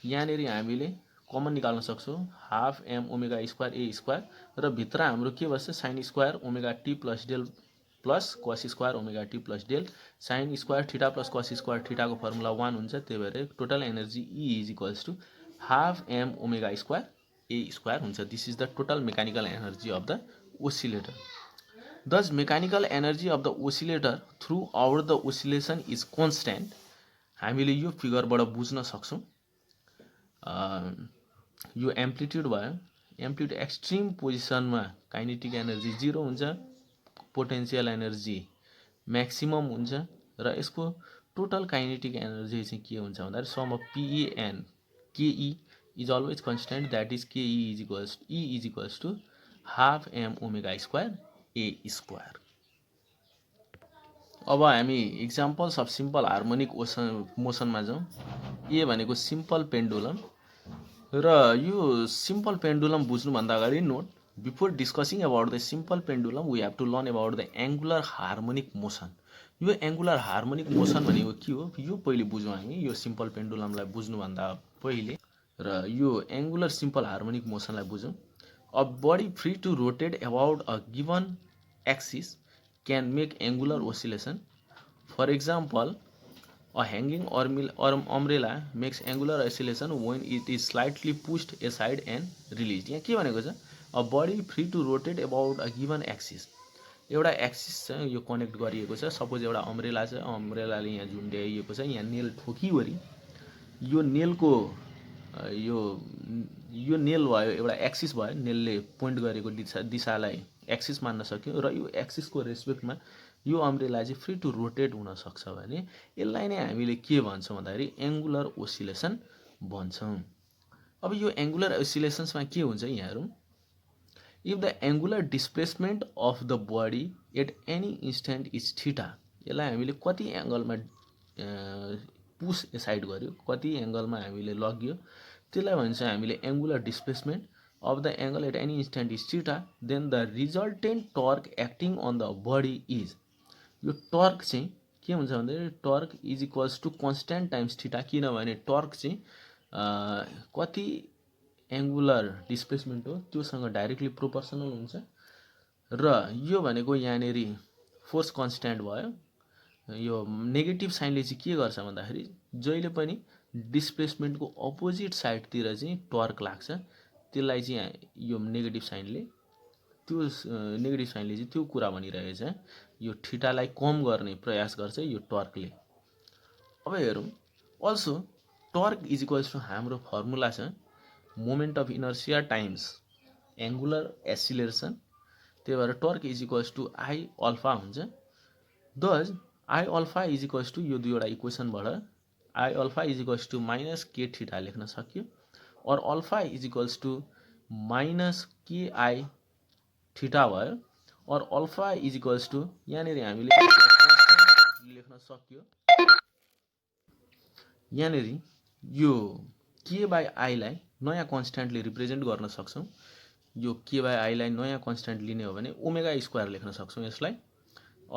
यहाँनिर हामीले कमन निकाल्न सक्छौँ half m omega square A square र भित्र हाम्रो के बस्छ sine square omega T plus del plus cos square omega T plus del sine square theta plus cos square theta को फर्मुला 1 हुन्छ. त्यही भएर total energy E is equals to half m omega square A square हुन्छ. This is the total mechanical energy of the oscillator. Thus mechanical energy of the oscillator through out the oscillation is constant. हामीले यो फिगरबाट बुझ्न सक्छौँ. यो amplitude भयो, amplitude extreme पोजिसनमा kinetic energy 0 हुन्छ, potential energy maximum हुन्छ र यसको टोटल काइनेटिक एनर्जी चाहिँ के हुन्छ भन्दाखेरि sum of PE and KE is always constant, that is KE is equals to half m omega square A square. अब हामी इक्जाम्पल्स अफ सिम्पल हार्मोनिक मोसनमा जाउँ. ए भनेको सिम्पल पेन्डुलम र यो सिम्पल पेन्डुलम बुझ्नुभन्दा अगाडि note, before discussing about the simple pendulum we have to learn about the angular harmonic motion. यो एङ्गुलर हार्मोनिक मोसन भनेको के हो यो पहिले बुझौँ हामी, यो सिम्पल पेन्डुलमलाई बुझ्नुभन्दा पहिले र यो एङ्गुलर सिम्पल हार्मोनिक मोसनलाई बुझौँ. A body free to rotate about a given axis can make angular oscillation. For example, a hanging umbrella makes angular oscillation when it is slightly pushed aside and released. यहाँ के भनेको छ, a body free to rotate about a given axis एउटा axis छ, यो connect गरिएको छ। Suppose एउटा अम्ब्रेला छ, अम्ब्रेलाले यहाँ झुन्ड्याइएको छ, यहाँ नेल ठोकिवरी यो नेलको यो नेल भयो, एउटा एक्सिस भयो, नेलले पोइन्ट गरेको दिशालाई एक्सिस मान्न सक्यो र यो एक्सिसको रेस्पेक्टमा यो अम्ब्रेला चाहिँ फ्री टु रोटेट हुन सक्छ भने यसलाई नै हामीले के भन्छौँ भन्दाखेरि एङ्गुलर ओसिलेसन भन्छौँ। अब यो एङ्गुलर ओसिलेसन्समा के हुन्छ यहाँ हेरौँ। If the angular displacement of the body at any instant is theta, यसलाई हामीले कति एङ्गलमा पुस एसाइड गर्यो, कति एङ्गलमा हामीले लग्यो, त्यसलाई भन्छ हामीले angular displacement of the angle at any instant is theta, then the resultant torque acting on the body is, यो टर्क चाहिँ के हुन्छ भन्दाखेरि torque is equals to constant times theta, किनभने टर्क चाहिँ कति एङ्गुलर डिस्प्लेसमेन्ट हो त्योसँग डाइरेक्टली प्रोपोर्सनल हुन्छ र यो भनेको यहाँनेरि फोर्स कन्स्ट्यान्ट भयो। यो नेगेटिभ साइनले चाहिँ के गर्छ भन्दाखेरि जहिले पनि डिस्प्लेसमेन्टको अपोजिट साइडतिर चाहिँ टर्क लाग्छ, त्यसलाई चाहिँ यो नेगेटिभ साइनले चाहिँ त्यो कुरा भनिरहेछ, यो थीटालाई कम गर्ने प्रयास गर्छ यो टर्कले। अब हेरौँ, also torque is equals to हाम्रो फर्मुला छ moment of inertia times angular acceleration, त्यही भएर torque is equals to I alpha हुन्छ। Thus I alpha is equals to यो दुईवटा इक्वेसनबाट I alpha is equals to minus K theta लेख्न सक्यो, or alpha is equals to minus K I theta भयो, or alpha is equals to यहाँनिर हामीले लेख्न सक्यो, यहाँनिर यो के बाई आईलाई नयाँ कन्स्ट्यान्टले रिप्रेजेन्ट गर्न सक्छौँ। यो के बाई आईलाई नयाँ कन्स्ट्यान्ट लिने हो भने ओमेगा स्क्वायर लेख्न सक्छौँ यसलाई।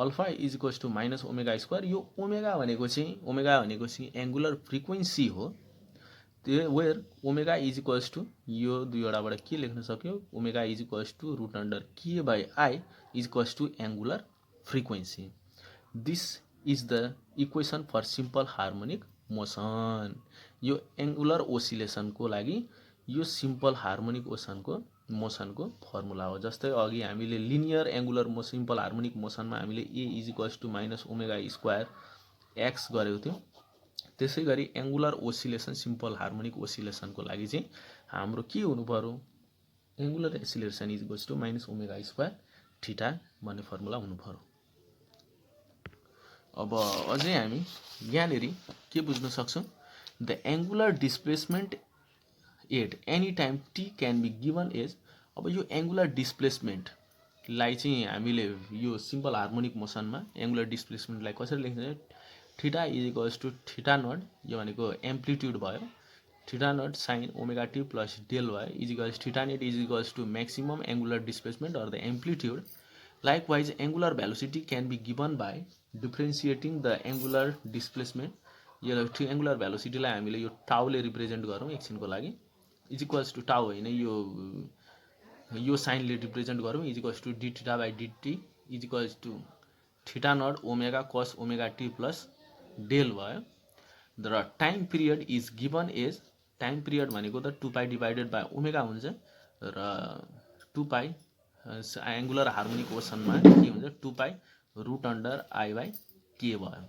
Alpha is equals to minus omega square, यो ओमेगा भनेको चाहिँ एङ्गुलर फ्रिक्वेन्सी हो, त्यो where omega is equals to यो दुईवटाबाट के लेख्न सक्यो, omega is equals to root under के by I is equals to angular frequency. This is the equation for simple harmonic motion. यो एङ्गुलर ओसिलेसनको लागि यो सिम्पल हार्मोनिक मोसनको फर्मुला हो। जस्तै अघि हामीले लिनियर एङ्गुलर सिम्पल हार्मोनिक मोसनमा हामीले A is equals to minus omega square x गरेको थियौँ, त्यसै गरी एङ्गुलर ओसिलेसन सिम्पल हार्मोनिक ओसिलेसनको लागि चाहिँ हाम्रो के हुनु पर्यो, angular acceleration is equals to minus omega square theta भन्ने फर्मुला हुनु पर्यो। अब अझै हामी यहाँनिर के बुझ्न सक्छौँ, the angular displacement at any time t can be given as. अब यो एङ्गुलर डिस्प्लेसमेन्टलाई चाहिँ हामीले यो सिम्पल हार्मोनिक मोसनमा एङ्गुलर डिस्प्लेसमेन्टलाई कसरी लेख्छ, theta is equals to theta naught, यो भनेको एम्प्लिट्युड भयो, theta naught sine omega T plus del भयो, is equals theta naught is equals to maximum angular displacement or the amplitude. Likewise, angular velocity can be given by differentiating the angular displacement. यो angular भेलोसिटीलाई हामीले यो टाउले represent गरौँ एकछिनको लागि, is equals to tau होइन, यो साइनले रिप्रेजेन्ट गरौँ, is equals to d theta by d is equals to theta naught omega cos omega T plus del भयो। र time period is given as, time period भनेको त 2π डिभाइडेड बाई ओमेगा हुन्छ, र 2π एङ्गुलर हार्मोनिक मोसनमा के हुन्छ 2π root under I by के भयो।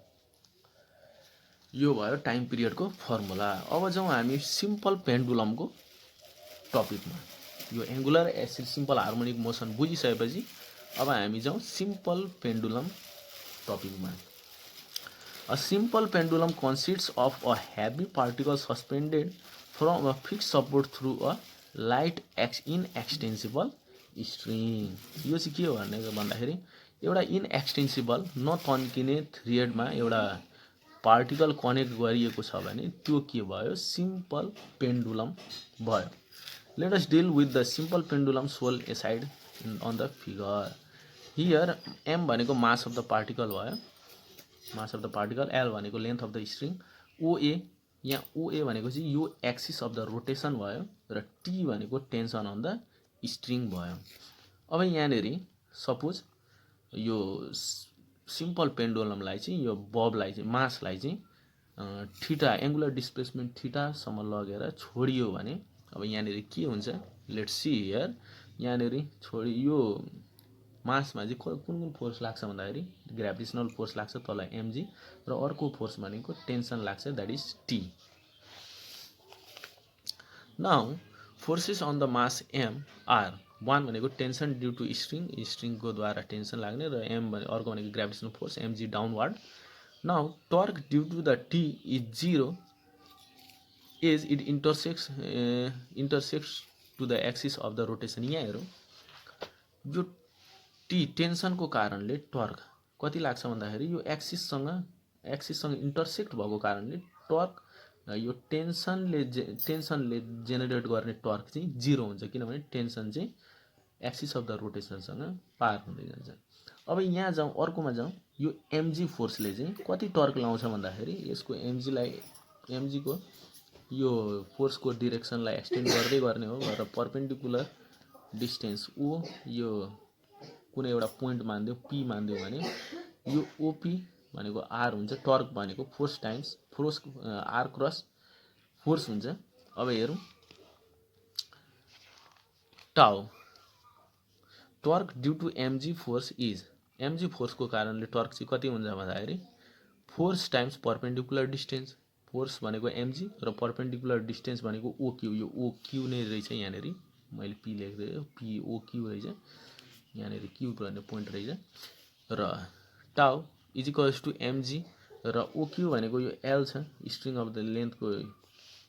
यो भयो टाइम पिरियडको फर्मुला। अब जाउँ हामी सिम्पल पेन्डुलमको टपिकमा। यो एङ्गुलर सिम्पल हार्मोनिक मोसन बुझिसकेपछि अब हामी जाउँ सिम्पल पेन्डुलम टपिकमा। A simple pendulum consists of a heavy particle suspended from a fix support through a light inextensible string. यो चाहिँ के हो भन्दाखेरि एउटा इनएक्सटेन्सिबल नतन्किने थ्रेडमा एउटा पार्टिकल कनेक्ट गरिएको छ भने त्यो के भयो, सिम्पल पेन्डुलम भयो। Let us deal with the simple pendulum shown aside on the figure. Here m भनेको मास अफ द पार्टिकल भयो, mass of the particle, l भनेको length of the string, OA यहाँ ओए भनेको चाहिँ यो एक्सिस अफ द रोटेसन भयो, र टी भनेको टेन्सन अन द स्ट्रिङ भयो। अब यहाँनिर सपोज यो सिम्पल पेन्डुलमलाई चाहिँ यो बबलाई चाहिँ मासलाई चाहिँ थीटा एङ्गुलर डिस्प्लेसमेन्ट थीटासम्म लगेर छोडियो भने अब यहाँनिर के हुन्छ, लेट्स सी हियर, यहाँनिर यो मासमा चाहिँ कुन कुन फोर्स लाग्छ भन्दाखेरि ग्राभिटेसनल फोर्स लाग्छ तल mg र अर्को फोर्स भनेको टेन्सन लाग्छ that is t. Now forces on the mass m are one भनेको टेन्सन ड्यू टू स्ट्रिङको द्वारा टेन्सन लाग्ने र m भने अर्को भनेको gravitational force mg downward. Now torque due to the t is 0 as it intersects to the axis of the rotation. यहाँ हेरौँ यो टी टेन्सनको कारणले टर्क कति लाग्छ भन्दाखेरि यो एक्सिससँग इंटरसेक्ट भएको कारणले टर्क यो टेन्सनले जेनेरेट गर्ने टर्क चाहिँ 0 हुन्छ किनभने टेन्सन चाहिँ एक्सिस अफ द रोटेसनसँग पार हुँदै जान्छ. अब यहाँ जाउँ अर्कोमा जाउँ. यो mg फोर्सले चाहिँ कति टर्क लाउँछ भन्दाखेरि यसको mg को यो फोर्सको डिरेक्सनलाई एक्सटेन्ड गर्दै गर्ने हो र परपेन्डिकुलर डिस्टेन्स o यो कुनै एउटा पोइन्ट मान्दियो p मान्दियो भने यो op भनेको r हुन्छ. टर्क भनेको force times force r cross force हुन्छ. अब हेरौँ tau torque due to mg force is mg फोर्सको कारणले टर्क चाहिँ कति हुन्छ भन्दाखेरि force times perpendicular distance force भनेको mg र परपेन्डिकुलर डिस्टेन्स भनेको OQ. यो OQ नै रहेछ यहाँनेरि मैले p लेख्दै p OQ रहेछ यहाँनेरि q भन्ने पोइन्ट रहेछ र टाउ इज इक्वल्स टू mg र OQ भनेको यो l छ स्ट्रिङ अफ द लेन्थको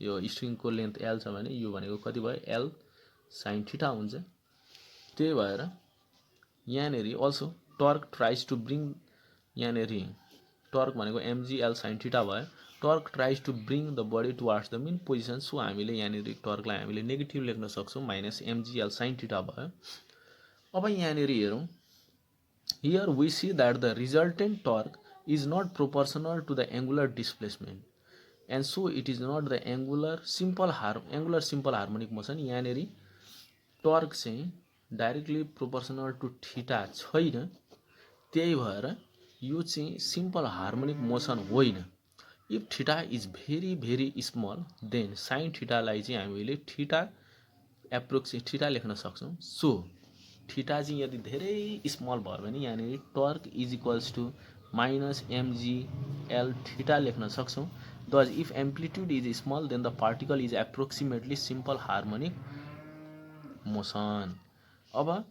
यो स्ट्रिङको लेन्थ l छ भने यो भनेको कति भयो l sin थीटा हुन्छ. त्यही भएर यहाँनेरि also torque tries to bring यहाँनेरि टर्क भनेको mg l sin थीटा भयो. Torque tries to bring the body towards the mean position. So हामीले यहाँनेरि टर्कलाई हामीले नेगेटिभ लेख्न सक्छौँ minus mg l sin theta भयो. अब यहाँनेरि हेरौँ here we see that the resultant torque is not proportional to the angular displacement and so it is not the angular simple harmonic motion. यहाँनेरि टर्क चाहिँ directly proportional to theta छैन. त्यही भएर यो चाहिँ सिम्पल हार्मोनिक मोसन होइन. If theta is very very small then sine थीटालाई चाहिँ हामीले थीटा लेख्न सक्छौँ. सो थीटा चाहिँ यदि धेरै स्मल भयो भने यहाँनिर torque is equals to minus mg l theta लेख्न सक्छौँ. Thus if amplitude is small then the particle is approximately simple harmonic motion. अब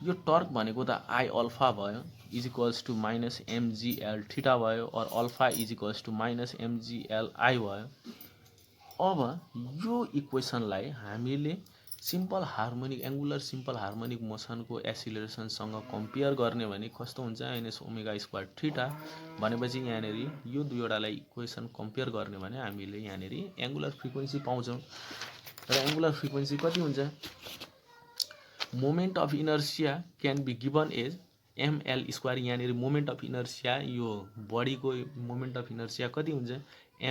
यो टर्क भनेको त I अल्फा भयो is equals to minus mg l theta भयो or alpha is equals to minus mg l I भयो. अब यो इक्वेसनलाई हामीले simple harmonic angular simple harmonic मोसनको एसिलेरेसनसँग कम्पेयर गर्ने भने कस्तो हुन्छ माइनस ओमेगा स्क्वायर थीटा भनेपछि यहाँनेरि यो दुईवटालाई इक्वेसन कम्पेयर गर्ने भने हामीले यहाँनेरि एंगुलर फ्रिक्वेन्सी पाउँछौँ. र एंगुलर फ्रिक्वेन्सी कति हुन्छ moment of inertia can be given as ml square. यहाँनेरि मोमेन्ट अफ इनर्सिया यो बडीको मोमेन्ट अफ इनर्सिया कति हुन्छ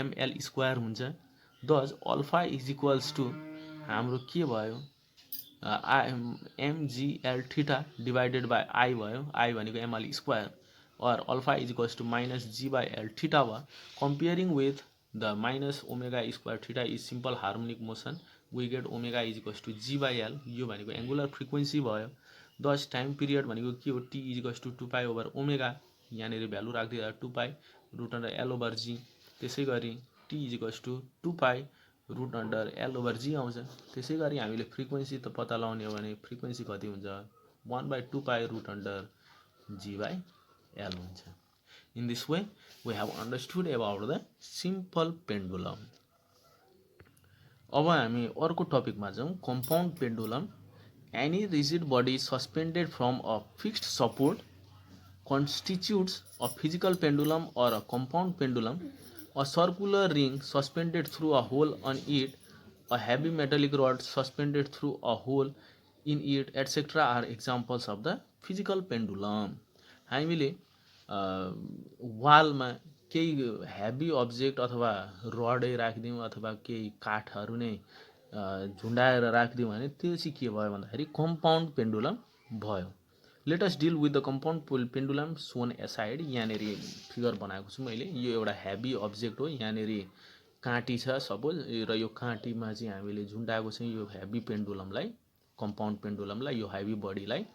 ml स्क्वायर हुन्छ. दस अल्फा इज इक्वल्स टू हाम्रो के भयो mg l theta divided by I भयो. I भनेको ml square or alpha is equals to minus g by l theta भयो. Comparing with the minus omega square theta is simple harmonic motion we get omega is equals to g by l. यो भनेको angular frequency भयो. Thus time period भनेको के हो t is equals to 2 over omega यहाँनेरि value राख्दिँदा 2 root under l over g. त्यसै गरी t is equals to 2 root under l over g आउँछ. त्यसै गरी हामीले फ्रिक्वेन्सी त पत्ता लगाउने हो भने फ्रिक्वेन्सी कति हुन्छ 1/2 root under g by l हुन्छ. In this way we have understood about the simple pendulum. अब हामी अर्को टपिकमा जाउँ compound pendulum. Any rigid body suspended from a fixed support constitutes a physical pendulum or a compound pendulum. A circular ring suspended through a hole on it, a heavy metallic rod suspended through a hole in it, etc. are examples of the physical pendulum. हामीले वालमा केही heavy object अथवा रडै राखिदिउँ अथवा केही काठहरू नै झुन्डाएर राखिदिउँ भने त्यो चाहिँ के भयो भन्दाखेरि कम्पाउन्ड पेन्डुलम भयो. Let us deal with the compound pendulum shown aside. यहाँनेरि फिगर बनाएको छु मैले. यो एउटा हेभी अब्जेक्ट हो. यहाँनेरि काँटी छ सपोज र यो काँटीमा चाहिँ हामीले झुन्डाएको छ यो हेभी पेन्डुलमलाई कम्पाउन्ड पेन्डुलमलाई यो हेभी बडीलाई.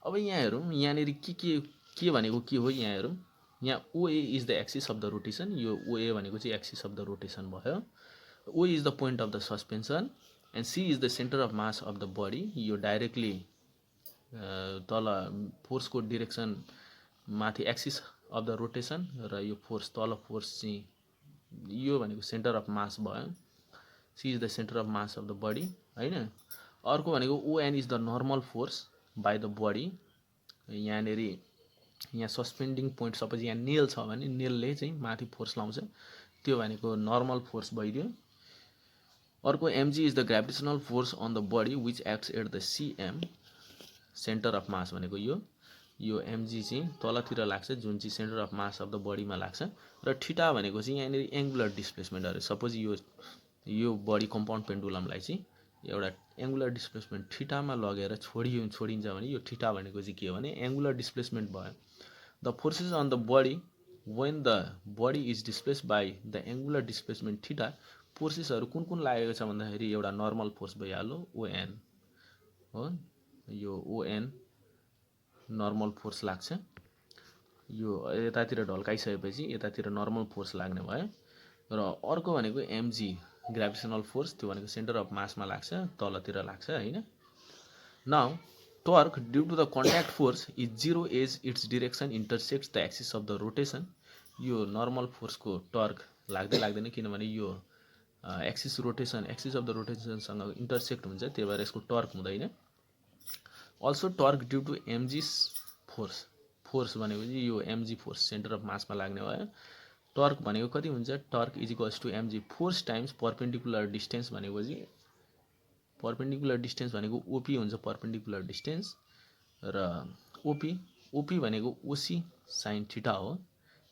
अब यहाँ हेरौँ, यहाँनिर के भनेको के हो यहाँ हेरौँ। यहाँ OA is the axis of the rotation, यो ओए भनेको चाहिँ एक्सिस अफ द रोटेसन भयो। O is the point of the suspension and C is the centre of mass of the body. यो डाइरेक्टली तल फोर्सको डिरेक्सन माथि axis of the rotation र यो फोर्स तल फोर्स चाहिँ यो भनेको सेन्टर अफ मास भयो। C is the centre of mass of the body हैन। अर्को भनेको ON is the normal force by the body. यहाँनिर यहाँ सस्पेन्डिङ पोइन्ट सपोज यहाँ नेल छ भने नेलले चाहिँ माथि फोर्स लाउँछ, त्यो भनेको नर्मल फोर्स भइदियो। अर्को mg is the gravitational force on the body which acts at the CM centre of mass भनेको यो एमजी चाहिँ तलतिर लाग्छ जुन चाहिँ centre of mass of the बडीमा लाग्छ। र थीटा भनेको चाहिँ यहाँनिर एङ्गुलर डिस्प्लेसमेन्ट अरे सपोज यो बडी कम्पाउन्ड पेन्डुलमलाई चाहिँ एउटा एङ्गुलर डिस्प्लेसमेन्ट थीटामा लगेर छोडिन्छ भने यो थीटा भनेको चाहिँ के हो भने एङ्गुलर डिस्प्लेसमेन्ट भयो। The forces on the body when the body is displace by the angular displacement theta. फोर्सेसहरू कुन लागेको छ भन्दाखेरि एउटा नर्मल फोर्स भइहाल्यो ओएन हो, यो ओएन नर्मल फोर्स लाग्छ। यो यतातिर ढल्काइसकेपछि यतातिर नर्मल फोर्स लाग्ने भयो। र अर्को भनेको एमजी ग्राभिटेसनल फोर्स, त्यो भनेको सेन्टर अफ मासमा लाग्छ, तलतिर लाग्छ हैन। Now torque due to the contact force is zero as its direction intersects the axis of the rotation. यो नर्मल फोर्सको टर्क लाग्दैन किनभने यो एक्सिस अफ द रोटेसनसँग इन्टरसेक्ट हुन्छ, त्यही भएर यसको टर्क हुँदैन। Also torque due to MG force भनेको चाहिँ यो एमजी फोर्स सेन्टर अफ मासमा लाग्ने भयो। टर्क भनेको कति हुन्छ, torque is equals to MG force times perpendicular distance भनेको चाहिँ पर्पेन्डिकुलर डिस्टेन्स भनेको ओपी हुन्छ, पर्पेन्डिकुलर डिस्टेन्स। र ओपी भनेको ओसी साइन थीटा हो,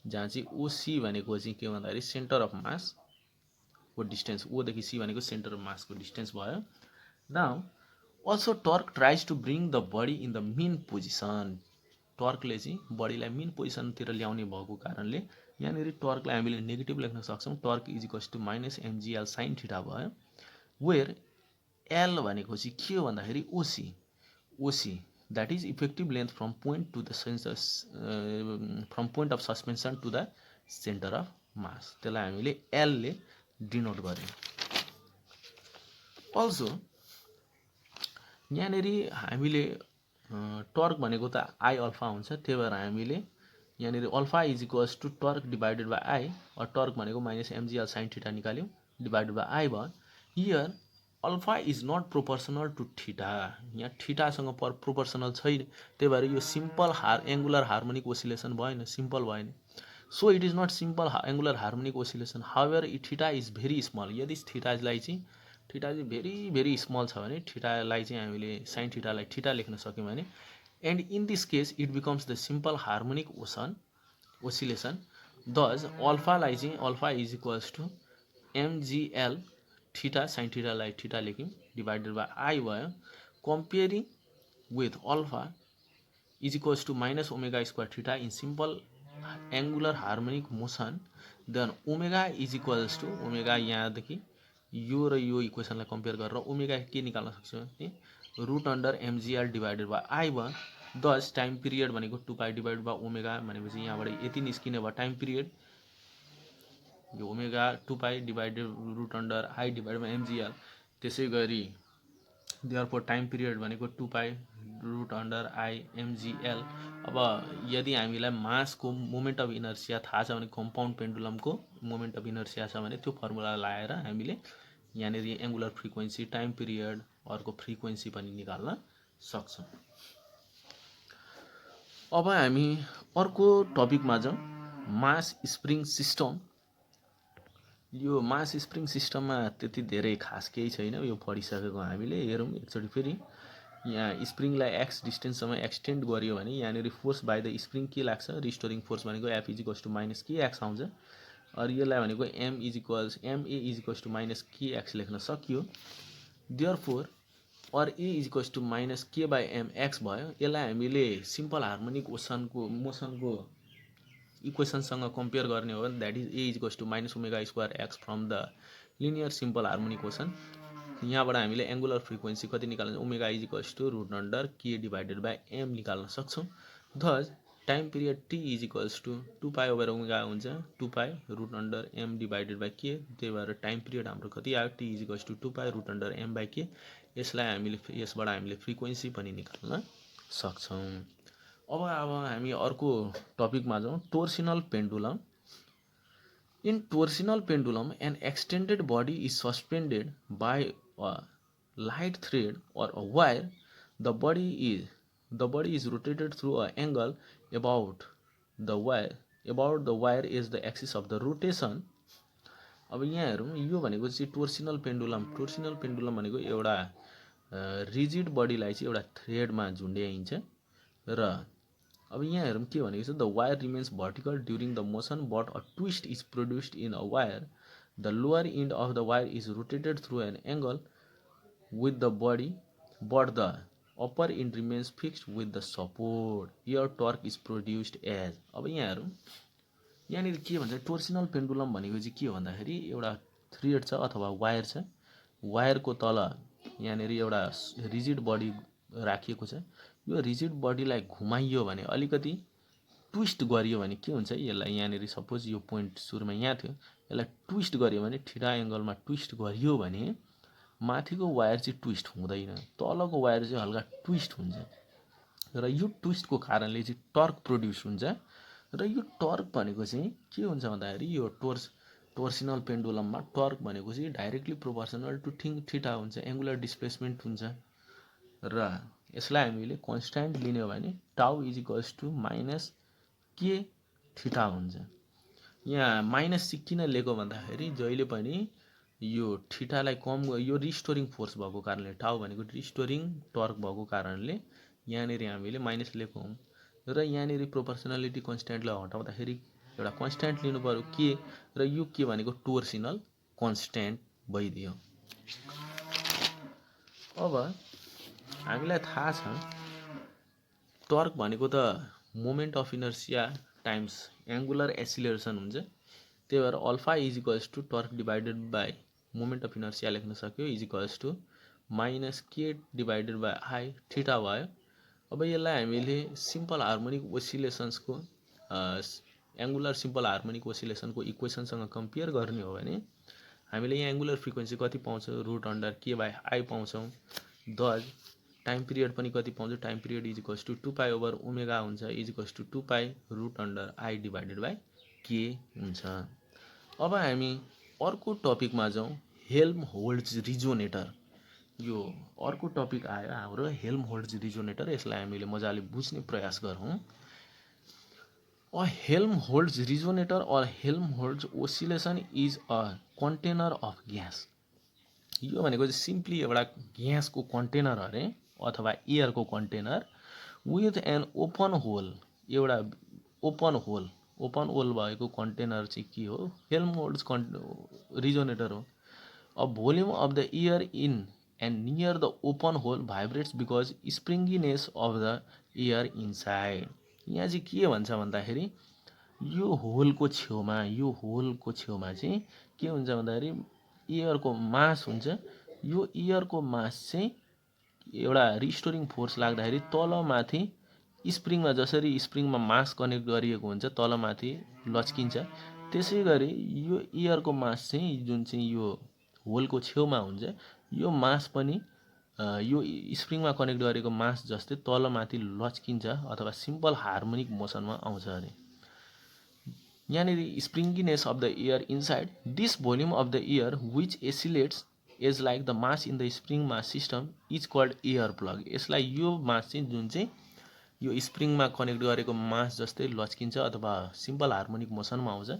जहाँ चाहिँ ओसी भनेको चाहिँ के भन्दाखेरि सेन्टर अफ मास को डिस्टेन्स, ओदेखि सी भनेको सेन्टर अफ मासको डिस्टेन्स भयो। Now also torque tries to bring the body in the mean position. टर्कले चाहिँ बडीलाई मिन पोजिसनतिर ल्याउने भएको कारणले यहाँनिर टर्कलाई हामीले नेगेटिभ लेख्न सक्छौँ। Torque is equals to minus MGL sine theta भयो। वेयर एल भनेको चाहिँ के हो भन्दाखेरि OC that is effective length from point to the from point of suspension to the centre of mass, त्यसलाई हामीले एलले डिनोट गर्यौँ। अल्सो यहाँनिर हामीले टर्क भनेको त आई अल्फा हुन्छ, त्यही भएर हामीले यहाँनिर alpha is equals to torque divided by I, or torque भनेको माइनस एमजिएल साइन थीटा निकाल्यौँ डिभाइडेड बाई आई भयो। Here alpha is not proportional to theta, यहाँ थीटासँग प्रोपोर्सनल छैन, त्यही भएर यो सिम्पल एङ्गुलर हार्मोनिक ओसिलेसन भएन, सिम्पल भएन। So it is not simple angular harmonic oscillation. However theta is very small, यदि थीटा चाहिँ भेरी स्मल छ भने थीटालाई चाहिँ हामीले साइन थीटालाई थीटा लेख्न सक्यौँ भने, and in this case it becomes the simple harmonic oscillation. Thus अल्फालाई चाहिँ alpha is equals to MGL theta, sine थीटालाई थीटा लेख्यौँ डिभाइडेड बाई आई भयो। Comparing with alpha is equals to minus omega square theta in simple angular harmonic motion, then omega is equals to omega यहाँदेखि यो र यो इक्वेसनलाई compare गरेर omega के निकाल्न सक्छौँ भने root under MGL divided by I भयो। दस टाइम पिरियड भनेको 2π डिभाइडेड बाई ओमेगा भनेपछि यहाँबाट यति निस्किने भयो टाइम पिरियड, यो omega 2π divided root under I divided by MGL. त्यसै गरी देयरफोर टाइम पिरियड भनेको 2π रुट अन्डर आई एमजिएल। अब यदि हामीलाई मासको मोमेन्ट अफ इनर्सिया थाहा छ भने, कम्पाउन्ड पेन्डुलमको मोमेन्ट अफ इनर्सिया छ भने त्यो फर्मुला लगाएर हामीले यहाँनिर एङ्गुलर फ्रिक्वेन्सी, टाइम पिरियड, अर्को फ्रिक्वेन्सी पनि निकाल्न सक्छौँ। अब हामी अर्को टपिकमा जाउँ, मास स्प्रिङ सिस्टम। यो मास स्प्रिङ सिस्टममा त्यति धेरै खास केही छैन, यो पढिसकेको हामीले। हेरौँ एकचोटि फेरि, यहाँ स्प्रिङलाई एक्स डिस्टेन्ससम्म एक्सटेन्ड गरियो भने यहाँनिर फोर्स बाई द स्प्रिङ के लाग्छ, रिस्टोरिङ फोर्स भनेको F is equals to minus के एक्स आउँछ। और यसलाई भनेको ma is equals to minus के एक्स लेख्न सकियो। देयरफोर और a is equals to minus k by m x भयो। यसलाई हामीले सिम्पल हार्मोनिक मोसनको इक्वेसनसँग कम्पेयर गर्ने हो भने that is a is equals to minus omega square x from the linear simple harmonic motion. यहाँबाट हामीले एङ्गुलर फ्रिक्वेन्सी कति निकाल्न omega is equals to root under के डिभाइडेड बाई एम निकाल्न सक्छौँ। Thus time period T is equals to 2 pi over omega हुन्छ 2 pi root under M divided by के, त्यही भएर टाइम पिरियड हाम्रो कति आयो T is equals to 2 pi root under am by K. यसबाट हामीले फ्रिक्वेन्सी पनि निकाल्न सक्छौँ। अब हामी अर्को टपिकमा जाउँ, टोर्सिनल pendulum. In torsional pendulum, an extended body is suspended by a light thread or a wire. The body is rotated through an angle about the wire. About the wire is the axis of the rotation. अब यहाँ हेरौँ, यो भनेको चाहिँ टोर्सिनल pendulum. टोर्सिनल pendulum भनेको एउटा rigid बडीलाई चाहिँ एउटा थ्रेडमा झुन्ड्याइन्छ र अब यहाँ हेरौँ के भनेको छ, the wire remains vertical during the motion but a twist is produced in a wire. The lower end of the wire is rotated through an angle with the body but the upper end remains fixed with the support. Here torque is produced as. अब यहाँ हेरौँ, यहाँनिर के भन्छ, टोर्सिनल pendulum भनेको चाहिँ के हो भन्दाखेरि एउटा थ्रेड छ अथवा वायर छ, वायरको तल यहाँनिर एउटा रिजिड बडी राखिएको छ। यो रिजिड बडीलाई घुमाइयो भने, अलिकति ट्विस्ट गरियो भने के हुन्छ, यसलाई यहाँनिर सपोज यो पोइन्ट सुरुमा यहाँ थियो, यसलाई ट्विस्ट गरियो भने, ठिटा एङ्गलमा ट्विस्ट गरियो भने माथिको वायर चाहिँ ट्विस्ट हुँदैन, तलको वायर चाहिँ हल्का ट्विस्ट हुन्छ र यो ट्विस्टको कारणले चाहिँ टर्क प्रोड्युस हुन्छ। र यो टर्क भनेको चाहिँ के हुन्छ भन्दाखेरि, यो टोर्सिनल पेन्डुलममा टर्क भनेको चाहिँ डाइरेक्टली प्रोपोर्सनल टु थीटा हुन्छ, एङ्गुलर डिस्प्लेसमेन्ट हुन्छ र यसलाई हामीले कन्स्ट्यान्ट लिने हो भने टाउ is equals to minus K theta हुन्छ। यहाँ माइनस चाहिँ किन लिएको भन्दाखेरि, जहिले पनि यो थीटालाई कम, यो रिस्टोरिङ फोर्स भएको कारणले, टाउ भनेको रिस्टोरिङ टर्क भएको कारणले यहाँनिर हामीले माइनस लिएको हौँ। र यहाँनिर प्रोपोर्सनालिटी कन्स्ट्यान्टलाई हटाउँदाखेरि एउटा कन्स्ट्यान्ट लिनु पर्यो के, र यो के भनेको टोर्सिनल कन्स्ट्यान्ट भइदियो। अब हामीलाई थाहा छ टर्क भनेको त moment of inertia times angular acceleration हुन्छ, त्यही भएर alpha is equals to torque divided by moment of inertia लेख्न सक्यो is equals to minus K divided by I theta भयो। अब यसलाई हामीले सिम्पल हार्मोनिक ओसिलेसन्सको एङ्गुलर सिम्पल हार्मोनिक ओसिलेसनको इक्वेसनसँग कम्पेयर गर्ने हो भने हामीले यहाँ एङ्गुलर फ्रिक्वेन्सी कति पाउँछौँ, रुट अन्डर के बाई आई पाउँछौँ। दज टाइम पिरियड पनि कति पाउँछौँ, time period is equals to 2 pi over omega हुन्छ is equals to 2 pi root under I divided by K हुन्छ। अब हामी अर्को टपिकमा जाउँ, हेल्महोल्ट्ज रिजोनेटर। यो अर्को टपिक आयो हाम्रो हेल्महोल्ट्ज रिजोनेटर, यसलाई हामीले मजाले बुझ्ने प्रयास गरौँ। A Helmholtz resonator or Helmholtz oscillation is a container of gas। यो भनेको चाहिँ सिम्पली एउटा ग्यासको कन्टेनर अरे अथवा एयरको container with an open hole, एउटा ओपन होल भएको कन्टेनर चाहिँ के हो, हेल्महोल्ट्ज रिजोनेटर हो। A volume of the air in and near the open hole vibrates because springiness of the air inside. यहाँ चाहिँ के भन्छ भन्दाखेरि, यो होलको छेउमा चाहिँ के हुन्छ भन्दाखेरि एयरको मास हुन्छ। यो एयरको मास चाहिँ एउटा रिस्टोरिङ फोर्स लाग्दाखेरि तलमाथि स्प्रिङमा, जसरी स्प्रिङमा मास कनेक्ट गरिएको हुन्छ तलमाथि लच्किन्छ, त्यसै गरी यो एयरको मास चाहिँ जुन चाहिँ यो होलको छेउमा हुन्छ, यो मास पनि यो स्प्रिङमा कनेक्ट गरेको मास जस्तै तलमाथि लच्किन्छ अथवा सिम्पल हार्मोनिक मोसनमा आउँछ अरे। यहाँनिर springiness of the air inside this volume of the air which oscillates as like the mass in the spring mass system is called air plug. यसलाई यो मास चाहिँ जुन चाहिँ यो स्प्रिङमा कनेक्ट गरेको मास जस्तै लच्किन्छ अथवा सिम्पल हार्मोनिक मोसनमा आउँछ,